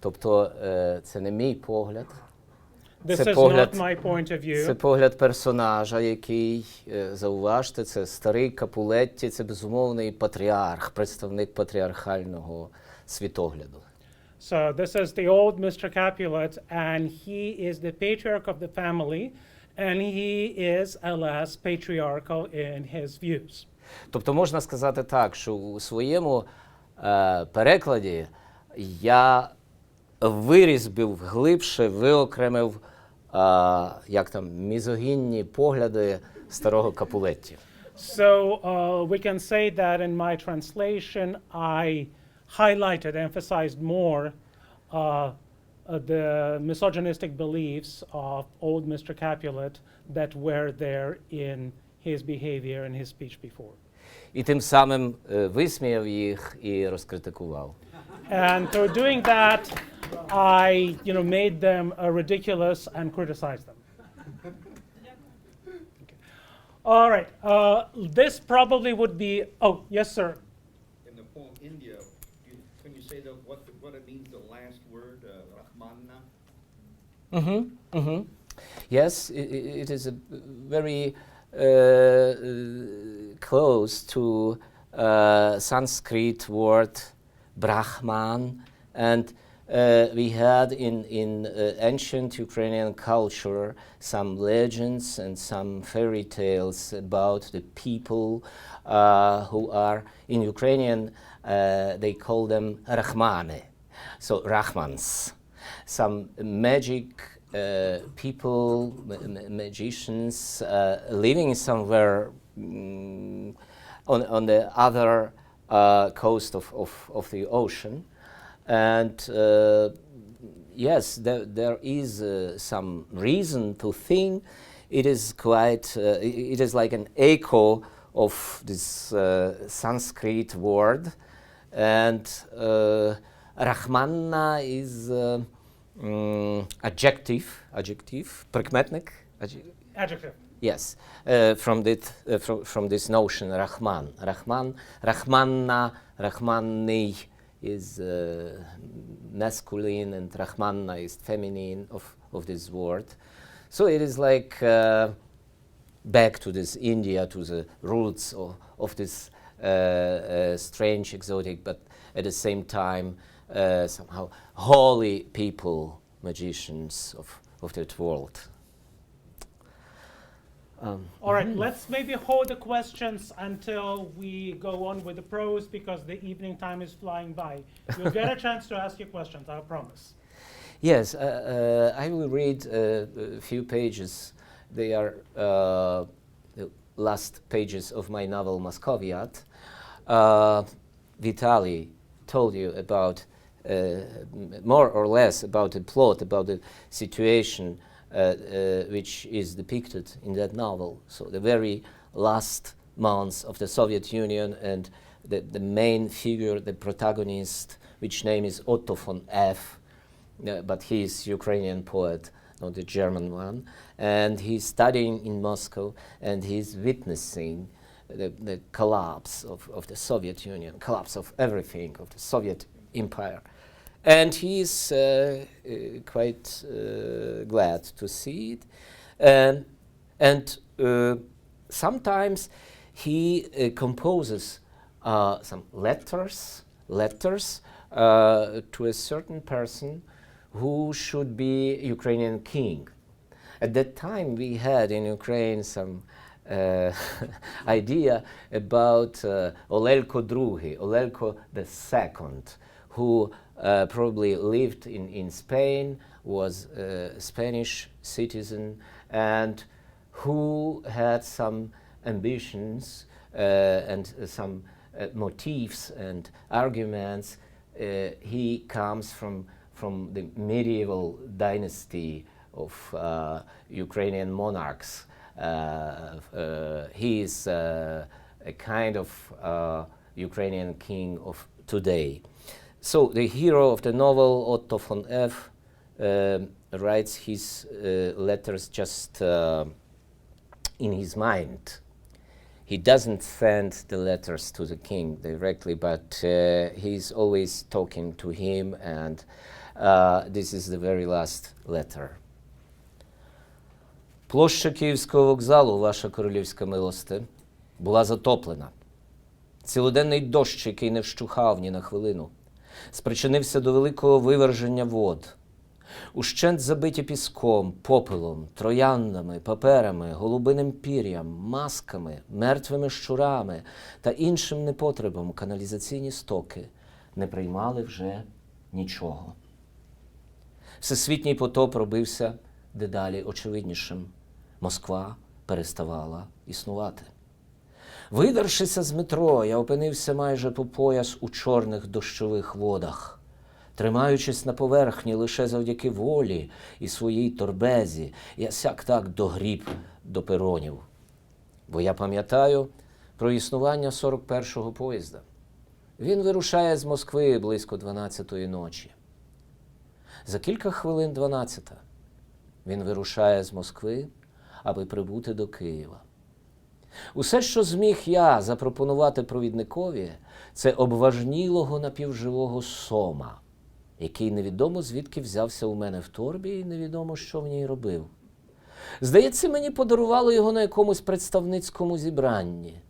Тобто це не мій погляд. This Це is погляд, not my point of view. Це погляд персонажа, який, зауважте, це старий Капулетті, це безумовний патріарх, представник патріархального світогляду. So this is the old Mr. Capulet, and he is the patriarch of the family, and he is, alas, patriarchal in his views. Тобто можна сказати так, що у своєму перекладі я вирізбив глибше, виокремив як там мізогінні погляди старого Капулетті. So we can say that in my translation, I highlighted, emphasized more the misogynistic beliefs of old Mr. Capulet that were there in his behavior and his speech before. І тим самим висміяв їх і розкритикував. And through doing that, I, made them ridiculous and criticized them. Okay. All right. This probably would be. Oh, yes, sir. In the poem India, can you say what it means, the last word, Rahmanna? Yes, it is a very close to Sanskrit word Brahman, and we had in ancient Ukrainian culture some legends and some fairy tales about the people who are in Ukrainian, they call them Rahmane, so Rahmans, some magic people, magicians living somewhere on the other coast of the ocean. And yes, there is some reason to think it is quite, it is like an echo of this Sanskrit word. And Rahmanna is adjective, прикметник. Adjective. Yes, from this notion, Rahman, Rahmanna, Rahmanny, is masculine and Rahmanna is feminine of this word. So it is like back to this India, to the roots of this strange, exotic, but at the same time somehow holy people, magicians of that world. All right, let's maybe hold the questions until we go on with the prose, because the evening time is flying by. You'll get a chance to ask your questions, I promise. Yes, I will read a few pages. They are the last pages of my novel Moscoviat. Vitaly told you about more or less about the plot, about the situation which is depicted in that novel. So the very last months of the Soviet Union, and the main figure, the protagonist, which name is Otto von F., but he is Ukrainian poet, not the German one, and he's studying in Moscow, and he's witnessing the collapse of the Soviet Union, collapse of everything, of the Soviet Empire. And he is quite glad to see it. And sometimes he composes some letters to a certain person who should be Ukrainian king. At that time, we had in Ukraine some idea about Olelko II, Olelko II, who probably lived in Spain, was a Spanish citizen, and who had some ambitions and some motifs and arguments. He comes from the medieval dynasty of Ukrainian monarchs. He is a kind of Ukrainian king of today. So the hero of the novel, Otto von F., writes his letters just in his mind. He doesn't send the letters to the king directly, but he's always talking to him, and this is the very last letter. Площа Київського вокзалу, ваша королівська милосте, була затоплена. Цілоденний дощ, який не вщухав ні на хвилину, спричинився до великого виверження вод. Ущент забиті піском, попелом, трояндами, паперами, голубиним пір'ям, масками, мертвими щурами та іншим непотребом каналізаційні стоки не приймали вже нічого. Всесвітній потоп робився дедалі очевиднішим. Москва переставала існувати. Видершися з метро, я опинився майже по пояс у чорних дощових водах. Тримаючись на поверхні лише завдяки волі і своїй торбезі, я сяк-так догріб до перонів. Бо я пам'ятаю про існування 41-го поїзда. Він вирушає з Москви близько 12-ї ночі. За кілька хвилин 12-та він вирушає з Москви, аби прибути до Києва. Усе, що зміг я запропонувати провідникові, це обважнілого напівживого сома, який невідомо звідки взявся у мене в торбі і невідомо, що в ній робив. Здається, мені подарували його на якомусь представницькому зібранні.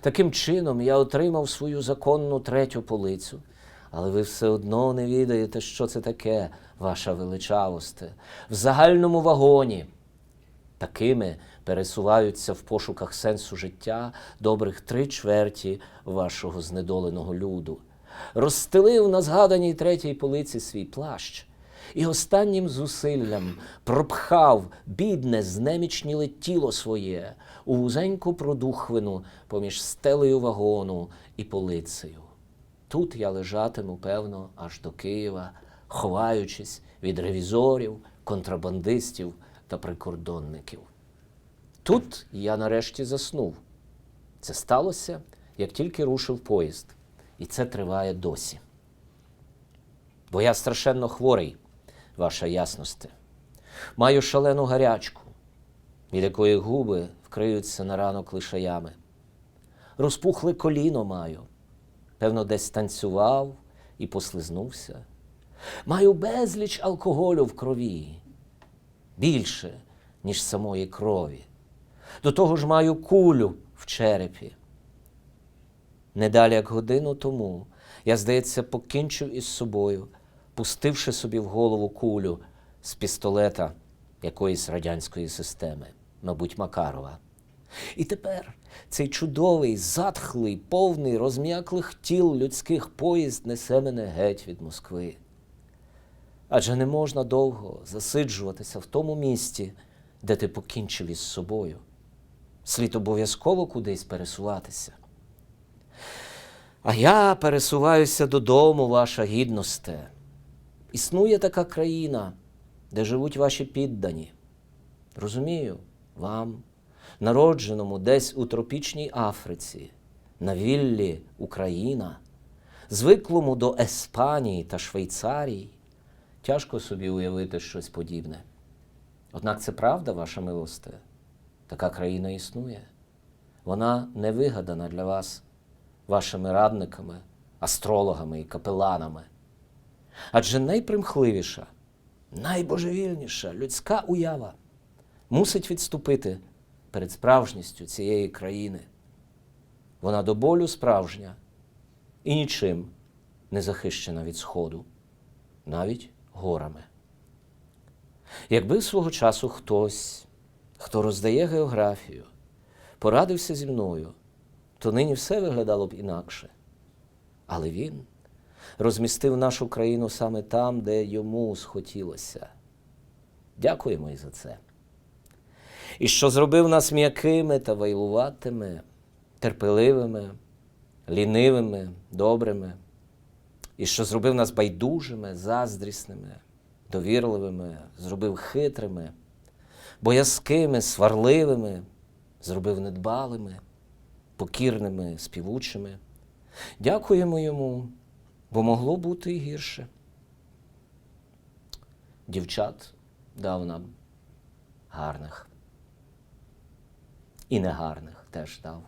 Таким чином я отримав свою законну третю полицю, але ви все одно не відаєте, що це таке, ваша величавосте. В загальному вагоні такими пересуваються в пошуках сенсу життя добрих 3/4 вашого знедоленого люду. Розстелив на згаданій третій полиці свій плащ і останнім зусиллям пропхав бідне знемічніле тіло своє у вузеньку продухвину поміж стелею вагону і полицею. Тут я лежатиму, певно, аж до Києва, ховаючись від ревізорів, контрабандистів та прикордонників. Тут я нарешті заснув. Це сталося, як тільки рушив поїзд. І це триває досі. Бо я страшенно хворий, ваша ясносте. Маю шалену гарячку, від якої губи вкриються на ранок лишаями. Розпухле коліно маю. Певно, десь танцював і послизнувся. Маю безліч алкоголю в крові, більше, ніж самої крові. До того ж маю кулю в черепі. Недалі як годину тому я, здається, покінчив із собою, пустивши собі в голову кулю з пістолета якоїсь радянської системи, мабуть, Макарова. І тепер цей чудовий, затхлий, повний розм'яклих тіл людських поїзд несе мене геть від Москви. Адже не можна довго засиджуватися в тому місті, де ти покінчив із собою. Слід обов'язково кудись пересуватися. А я пересуваюся додому, ваша гідносте. Існує така країна, де живуть ваші піддані. Розумію, вам, народженому десь у тропічній Африці, на віллі Україна, звиклому до Еспанії та Швейцарії, тяжко собі уявити щось подібне. Однак це правда, ваша милосте. Така країна існує. Вона не вигадана для вас, вашими радниками, астрологами і капеланами. Адже найпримхливіша, найбожевільніша людська уява мусить відступити перед справжністю цієї країни. Вона до болю справжня і нічим не захищена від Сходу, навіть горами. Якби свого часу хтось, хто роздає географію, порадився зі мною, то нині все виглядало б інакше. Але він розмістив нашу країну саме там, де йому схотілося. Дякуємо і за це. І що зробив нас м'якими та вайлуватими, терпеливими, лінивими, добрими, і що зробив нас байдужими, заздрісними, довірливими, зробив хитрими, боязкими, сварливими, зробив недбалими, покірними, співучими. Дякуємо йому, бо могло бути і гірше. Дівчат дав нам гарних. І негарних теж дав.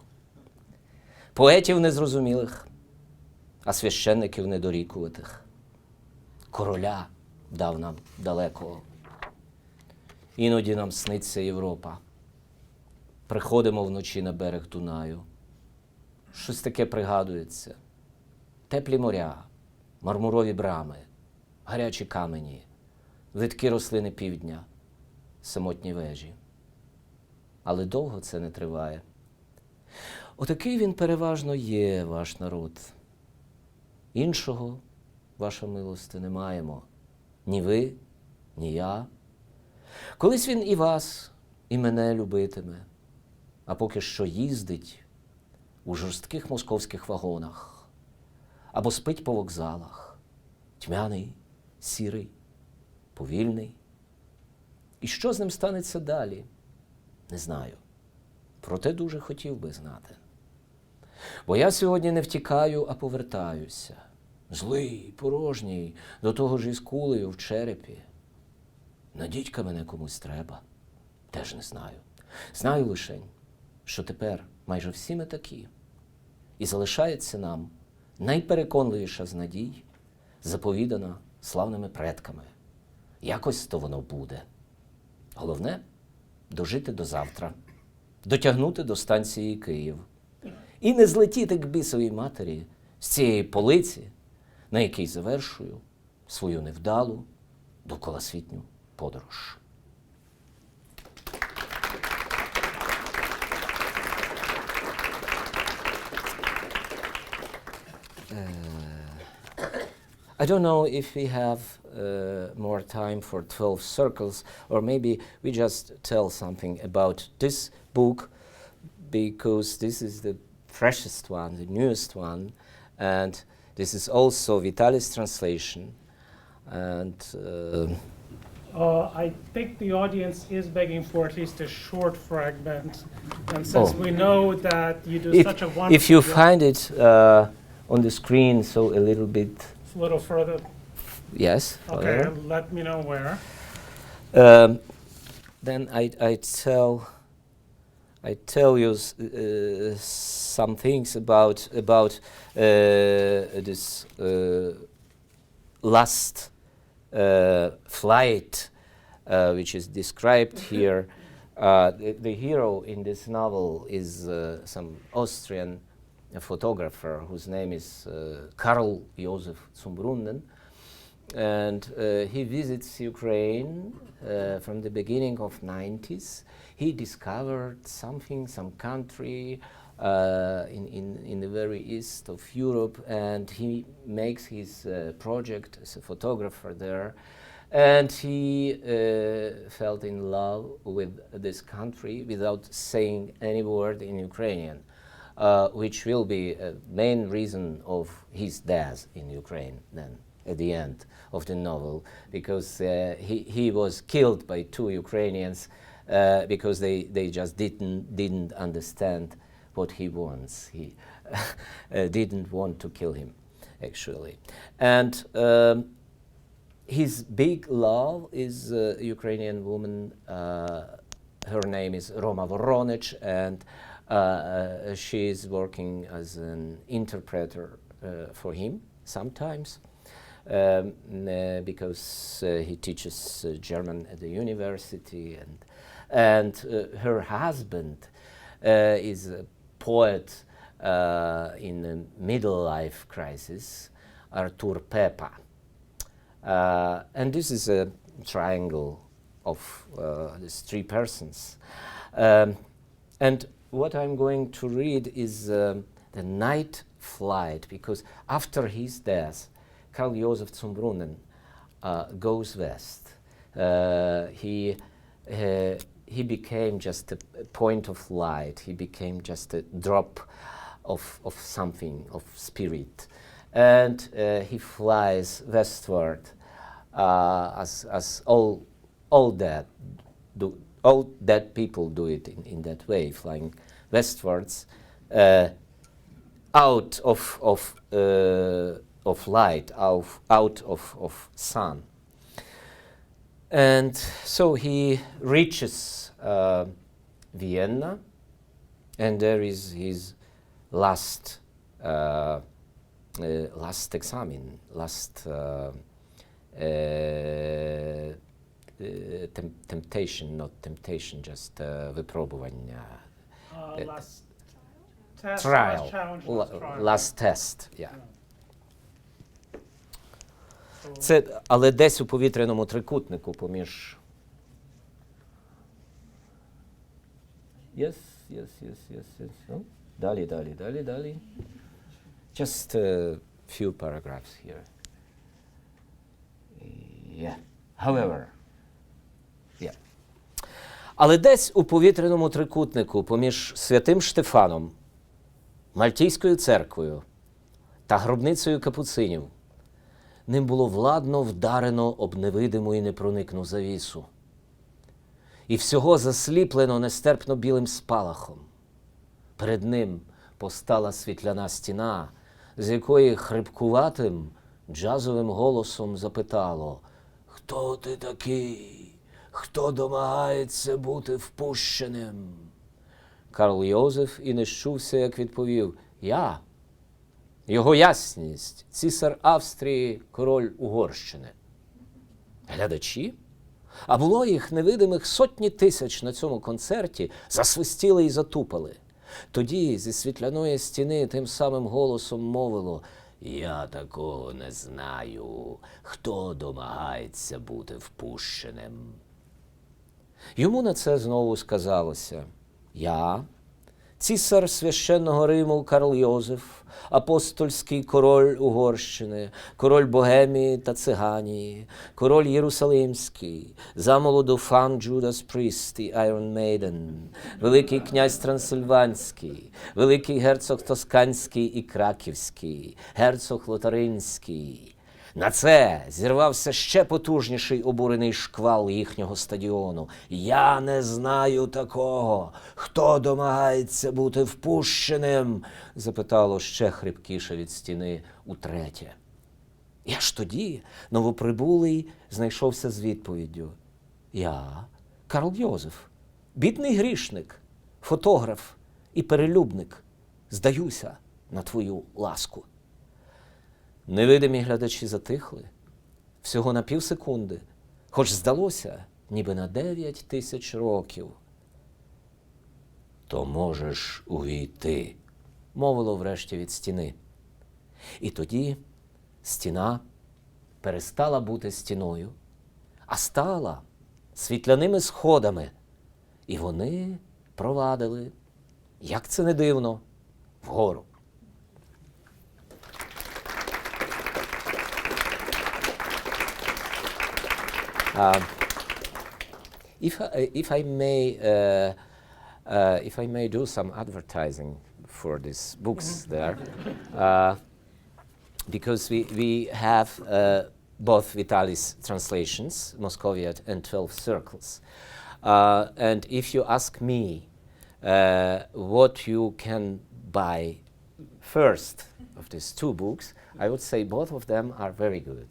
Поетів незрозумілих, а священників недорікуватих. Короля дав нам далекого. Іноді нам сниться Європа. Приходимо вночі на берег Дунаю. Щось таке пригадується. Теплі моря, мармурові брами, гарячі камені, видкі рослини півдня, самотні вежі. Але довго це не триває. Отакий він переважно є, ваш народ. Іншого, ваша милосте, не маємо. Ні ви, ні я. Колись він і вас, і мене любитиме, а поки що їздить у жорстких московських вагонах або спить по вокзалах, тьмяний, сірий, повільний. І що з ним станеться далі? Не знаю. Проте дуже хотів би знати. Бо я сьогодні не втікаю, а повертаюся. Злий, порожній, до того ж із кулею в черепі. На дідька мене комусь треба. Теж не знаю. Знаю лишень, що тепер майже всі ми такі. І залишається нам найпереконливіша з надій, заповідана славними предками. Якось то воно буде. Головне – дожити до завтра, дотягнути до станції Київ і не злетіти к бісовій матері з цієї полиці, на якій завершую свою невдалу довколосвітню подорож. I don't know if we have more time for 12 circles, or maybe we just tell something about this book, because this is the freshest one, the newest one, and this is also Vitaly's translation. And I think the audience is begging for at least a short fragment, and since we know that you do such a wonderful if you job, find it on the screen, so a little bit. a little further. Yes. Okay, further. let me know where. Then I tell you some things about this last flight, which is described here. The hero in this novel is some Austrian photographer whose name is Karl Josef Zumbrunn, and he visits Ukraine from the beginning of 90s. He discovered something, some country in the very east of Europe, and he makes his project as a photographer there. And he fell in love with this country without saying any word in Ukrainian, which will be a main reason of his death in Ukraine then, at the end of the novel, because he was killed by two Ukrainians because they just didn't understand what he wants. He didn't want to kill him, actually. And his big love is a Ukrainian woman. Her name is Roma Voronich, and she is working as an interpreter for him sometimes, because he teaches German at the university, and her husband is a poet in a middle life crisis, Artur Pepa. And this is a triangle of these three persons. And what I'm going to read is the night flight, because after his death, Karl Josef Zumbrunn goes west. He became just a point of light. He became just a drop of something, of spirit. And he flies westward, as all dead people do it in that way, flying westwards, out of light, out of sun. And so he reaches Vienna, and there is his last examen, temptation, not temptation, just wypróbowania. Last test, trial, last challenge, last trial. last test, yeah. Це, але десь у повітряному трикутнику поміж... Yes. Oh, далі. Just a few paragraphs here. Yeah. However, yeah. Але десь у повітряному трикутнику поміж Святим Штефаном, Мальтійською церквою та гробницею капуцинів ним було владно вдарено об невидиму і непроникну завісу. І всього засліплено нестерпно білим спалахом. Перед ним постала світляна стіна, з якої хрипкуватим джазовим голосом запитало: «Хто ти такий? Хто домагається бути впущеним?» Карл Йозеф і не щувся, як відповів: «Я, його ясність, цісар Австрії, король Угорщини». Глядачі, а було їх невидимих сотні тисяч на цьому концерті, засвистіли і затупали. Тоді зі світляної стіни тим самим голосом мовило: «Я такого не знаю, хто домагається бути впущеним». Йому на це знову сказалося: «Я, цісар священного Риму Карл Йозеф, апостольський король Угорщини, король Богемії та Циганії, король Єрусалимський, замолоду Фан Джудас Пріст і Айрон Мейден, великий князь Трансильванський, великий герцог Тосканський і Краківський, герцог Лотаринський». На це зірвався ще потужніший обурений шквал їхнього стадіону. «Я не знаю такого, хто домагається бути впущеним», запитало ще хрипкіше від стіни утретє. І аж тоді новоприбулий знайшовся з відповіддю: «Я, Карл Йозеф, бідний грішник, фотограф і перелюбник, здаюся на твою ласку». Невидимі глядачі затихли, всього на півсекунди, хоч здалося, ніби на 9000 років. То можеш увійти, мовило врешті від стіни. І тоді стіна перестала бути стіною, а стала світляними сходами. І вони провадили, як це не дивно, вгору. If I may do some advertising for these books there, because we have both Vitaly's translations, Moscoviat and 12 Circles. And if you ask me what you can buy first of these two books, I would say both of them are very good.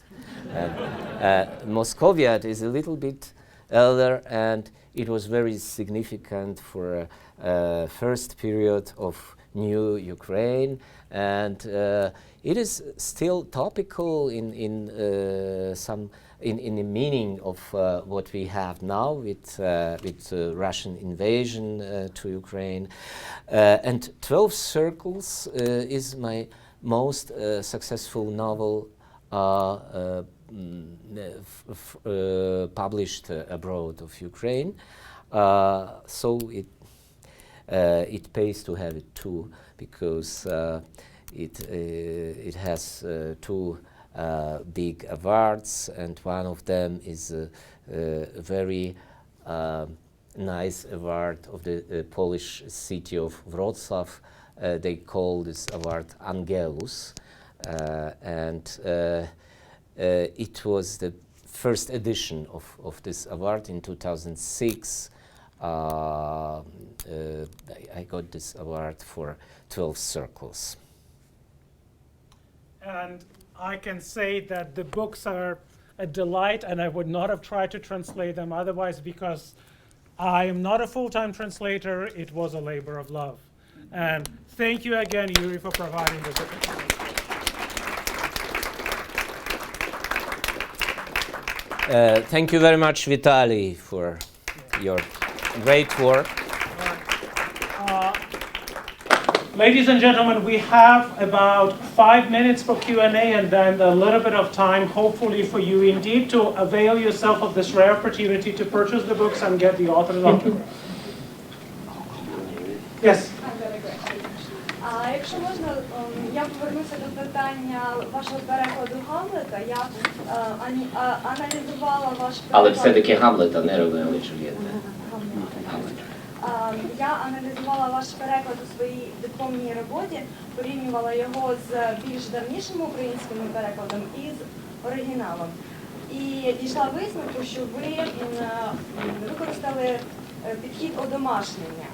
Moscoviat is a little bit elder, and it was very significant for first period of new Ukraine, and it is still topical in the meaning of what we have now with Russian invasion to Ukraine. And 12 Circles is my most successful novel published abroad of Ukraine. So it pays to have it too, because it has two big awards, and one of them is a very nice award of the Polish city of Wrocław. They call this award Angelus, and it was the first edition of this award in 2006. I got this award for 12 Circles. And I can say that the books are a delight, and I would not have tried to translate them otherwise, because I am not a full-time translator. It was a labor of love. And thank you again, Yuri, for providing this opportunity. Thank you very much, Vitaly, for your great work. Ladies and gentlemen, we have about 5 minutes for Q&A, and then a little bit of time, hopefully, for you indeed to avail yourself of this rare opportunity to purchase the books and get the author's autograph. Yes. А якщо можна, я повернуся до питання вашого перекладу Гамлета. Я аналізувала ваш переклад. Але все-таки Гамлета, не Ромео і Джульєтта. Я аналізувала ваш переклад у своїй дипломній роботі, порівнювала його з більш давнішими українськими перекладами і з оригіналом. І дійшла висновку, що ви використали підхід одомашнення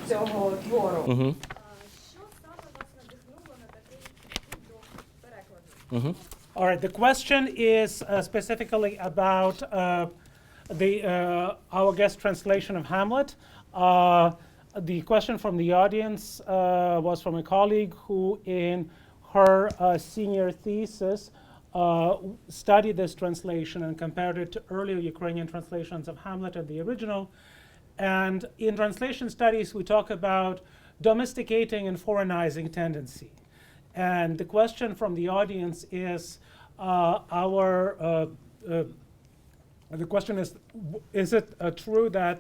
цього твору. Що саме вас надихнуло на такий підхід до перекладу? All right, the question is specifically about our guest translation of Hamlet. The question from the audience was from a colleague who, in her senior thesis, studied this translation and compared it to earlier Ukrainian translations of Hamlet and the original. And in translation studies, we talk about domesticating and foreignizing tendency. And the question from the audience is, the question is it true that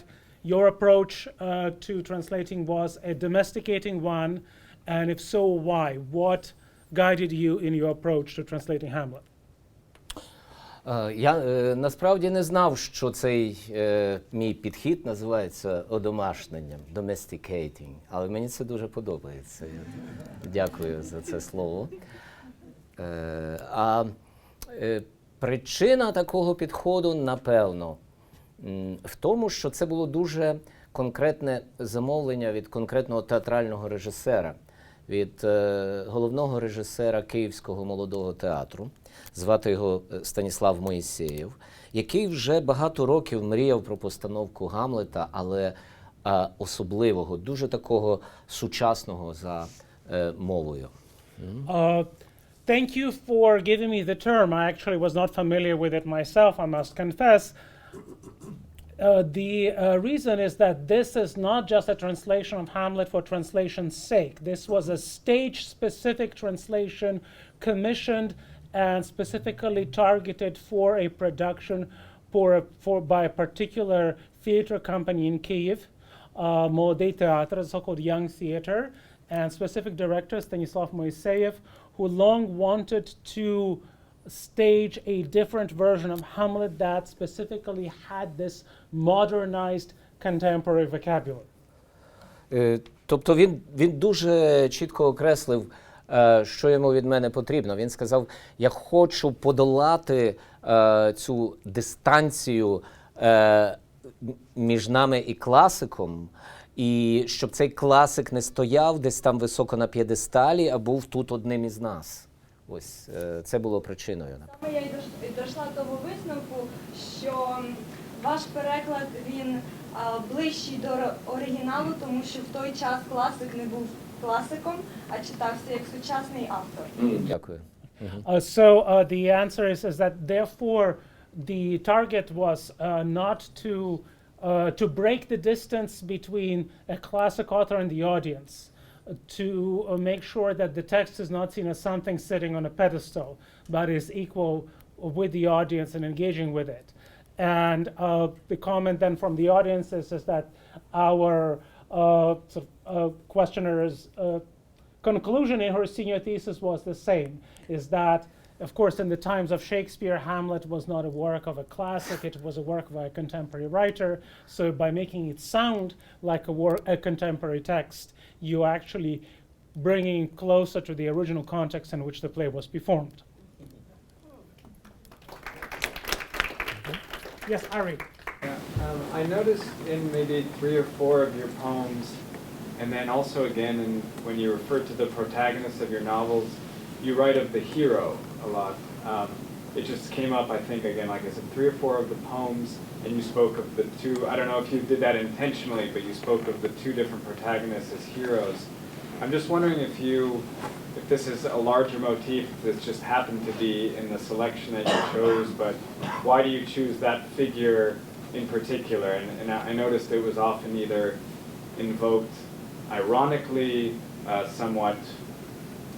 your approach to translating was a domesticating one? And if so, why? What guided you in your approach to translating Hamlet? Я насправді не знав, що цей мій підхід називається одомашненням, domesticating, але мені це дуже подобається. Дякую за це слово. Причина такого підходу, напевно, в тому, що це було дуже конкретне замовлення від конкретного театрального режисера, від головного режисера Київського молодого театру, звати його Станіслав Моїсеєв, який вже багато років мріяв про постановку Гамлета, але особливого, дуже такого сучасного за мовою. thank you for giving me the term. I actually was not familiar with it myself, I must confess. The reason is that this is not just a translation of Hamlet for translation's sake. This was a stage-specific translation commissioned and specifically targeted for a production by a particular theater company in Kyiv, Молодий театр, so-called Young Theater, and specific director Stanislav Moiseyev, who long wanted to stage a different version of Hamlet that specifically had this modernized contemporary vocabulary. Тобто він дуже чітко окреслив, що йому від мене потрібно. Він сказав, я хочу подолати цю дистанцію між нами і класиком, і щоб цей класик не стояв десь там високо на п'єдесталі, а був тут одним із нас. Ось, це було причиною. Саме я і дійшла до того висновку, що ваш переклад, він ближчий до оригіналу, тому що в той час класик не був класиком, а читався як сучасний автор. Дякую. So the answer is that therefore the target was not to break the distance between a classic author and the audience, to make sure that the text is not seen as something sitting on a pedestal, but is equal with the audience and engaging with it. And the comment then from the audience is that our questioner's conclusion in her senior thesis was the same, is that, of course, in the times of Shakespeare, Hamlet was not a work of a classic, it was a work by a contemporary writer. So by making it sound like a contemporary text, you actually bringing it closer to the original context in which the play was performed. Yes, Ari. I noticed in maybe 3 or 4 of your poems, and then also again when you refer to the protagonists of your novels, you write of the hero a lot. It just came up, I think, again, like I said, 3 or 4 of the poems, and you spoke of the two, I don't know if you did that intentionally, but you spoke of the 2 different protagonists as heroes. I'm just wondering if this is a larger motif that just happened to be in the selection that you chose, but why do you choose that figure in particular? And I noticed it was often either invoked ironically, somewhat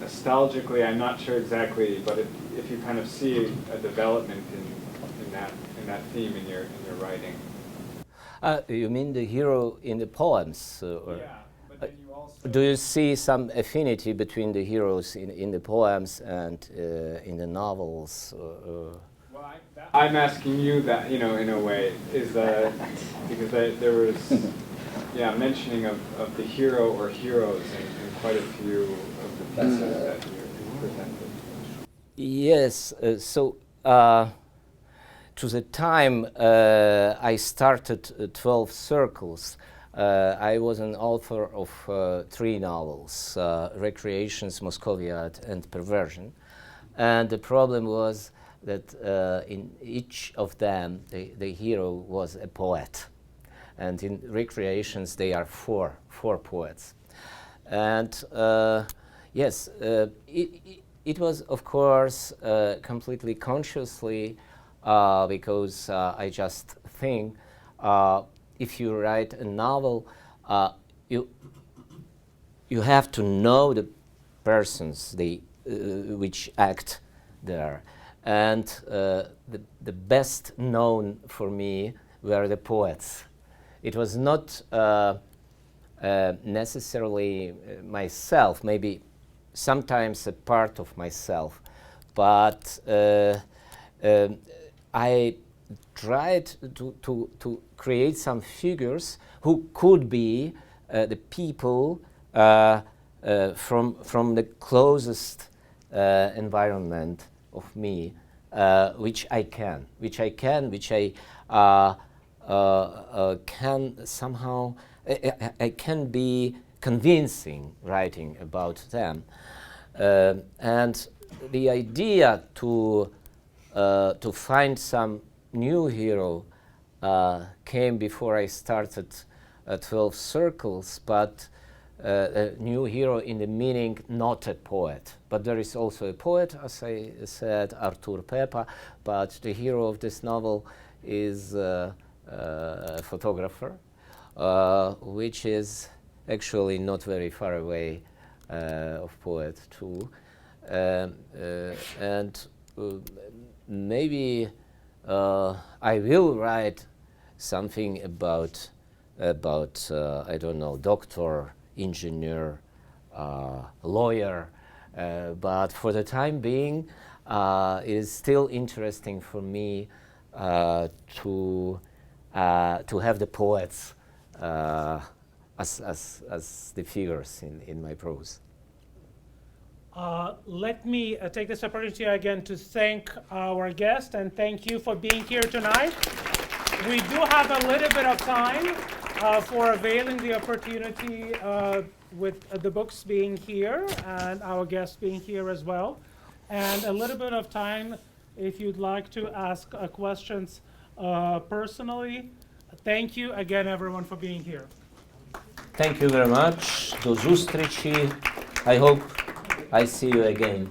nostalgically, I'm not sure exactly, but if you kind of see a development in that theme in your writing. You mean the hero in the poems? Or? Yeah, but then you also... Do you see some affinity between the heroes in the poems and in the novels? Well, I'm asking you that, in a way, is that because there was, mentioning of the hero or heroes in quite a few of the pieces that you presented. Yes, so to the time I started 12 Circles, I was an author of 3 novels, Recreations, Moscoviad, and Perversion. And the problem was that in each of them, the hero was a poet. And in Recreations, they are four poets. And yes, it was, of course, completely consciously, because I just think if you write a novel, you have to know the persons which act there. And the best known for me were the poets. It was not necessarily myself, maybe sometimes a part of myself, but I tried to create some figures who could be the people from the closest environment of me, which I can somehow, I can be convincing writing about them. And the idea to find some new hero came before I started 12 Circles, but a new hero in the meaning not a poet, but there is also a poet, as I said, Artur Pepa, but the hero of this novel is a photographer, which is actually not very far away of poet too. And maybe I will write something about I don't know, doctor, engineer, lawyer, but for the time being, it is still interesting for me to have the poets as the figures in my prose. Let me take this opportunity again to thank our guest and thank you for being here tonight. We do have a little bit of time for availing the opportunity with the books being here and our guests being here as well. And a little bit of time if you'd like to ask questions personally. Thank you again, everyone, for being here. Thank you very much. Do zустрічі. I hope I see you again.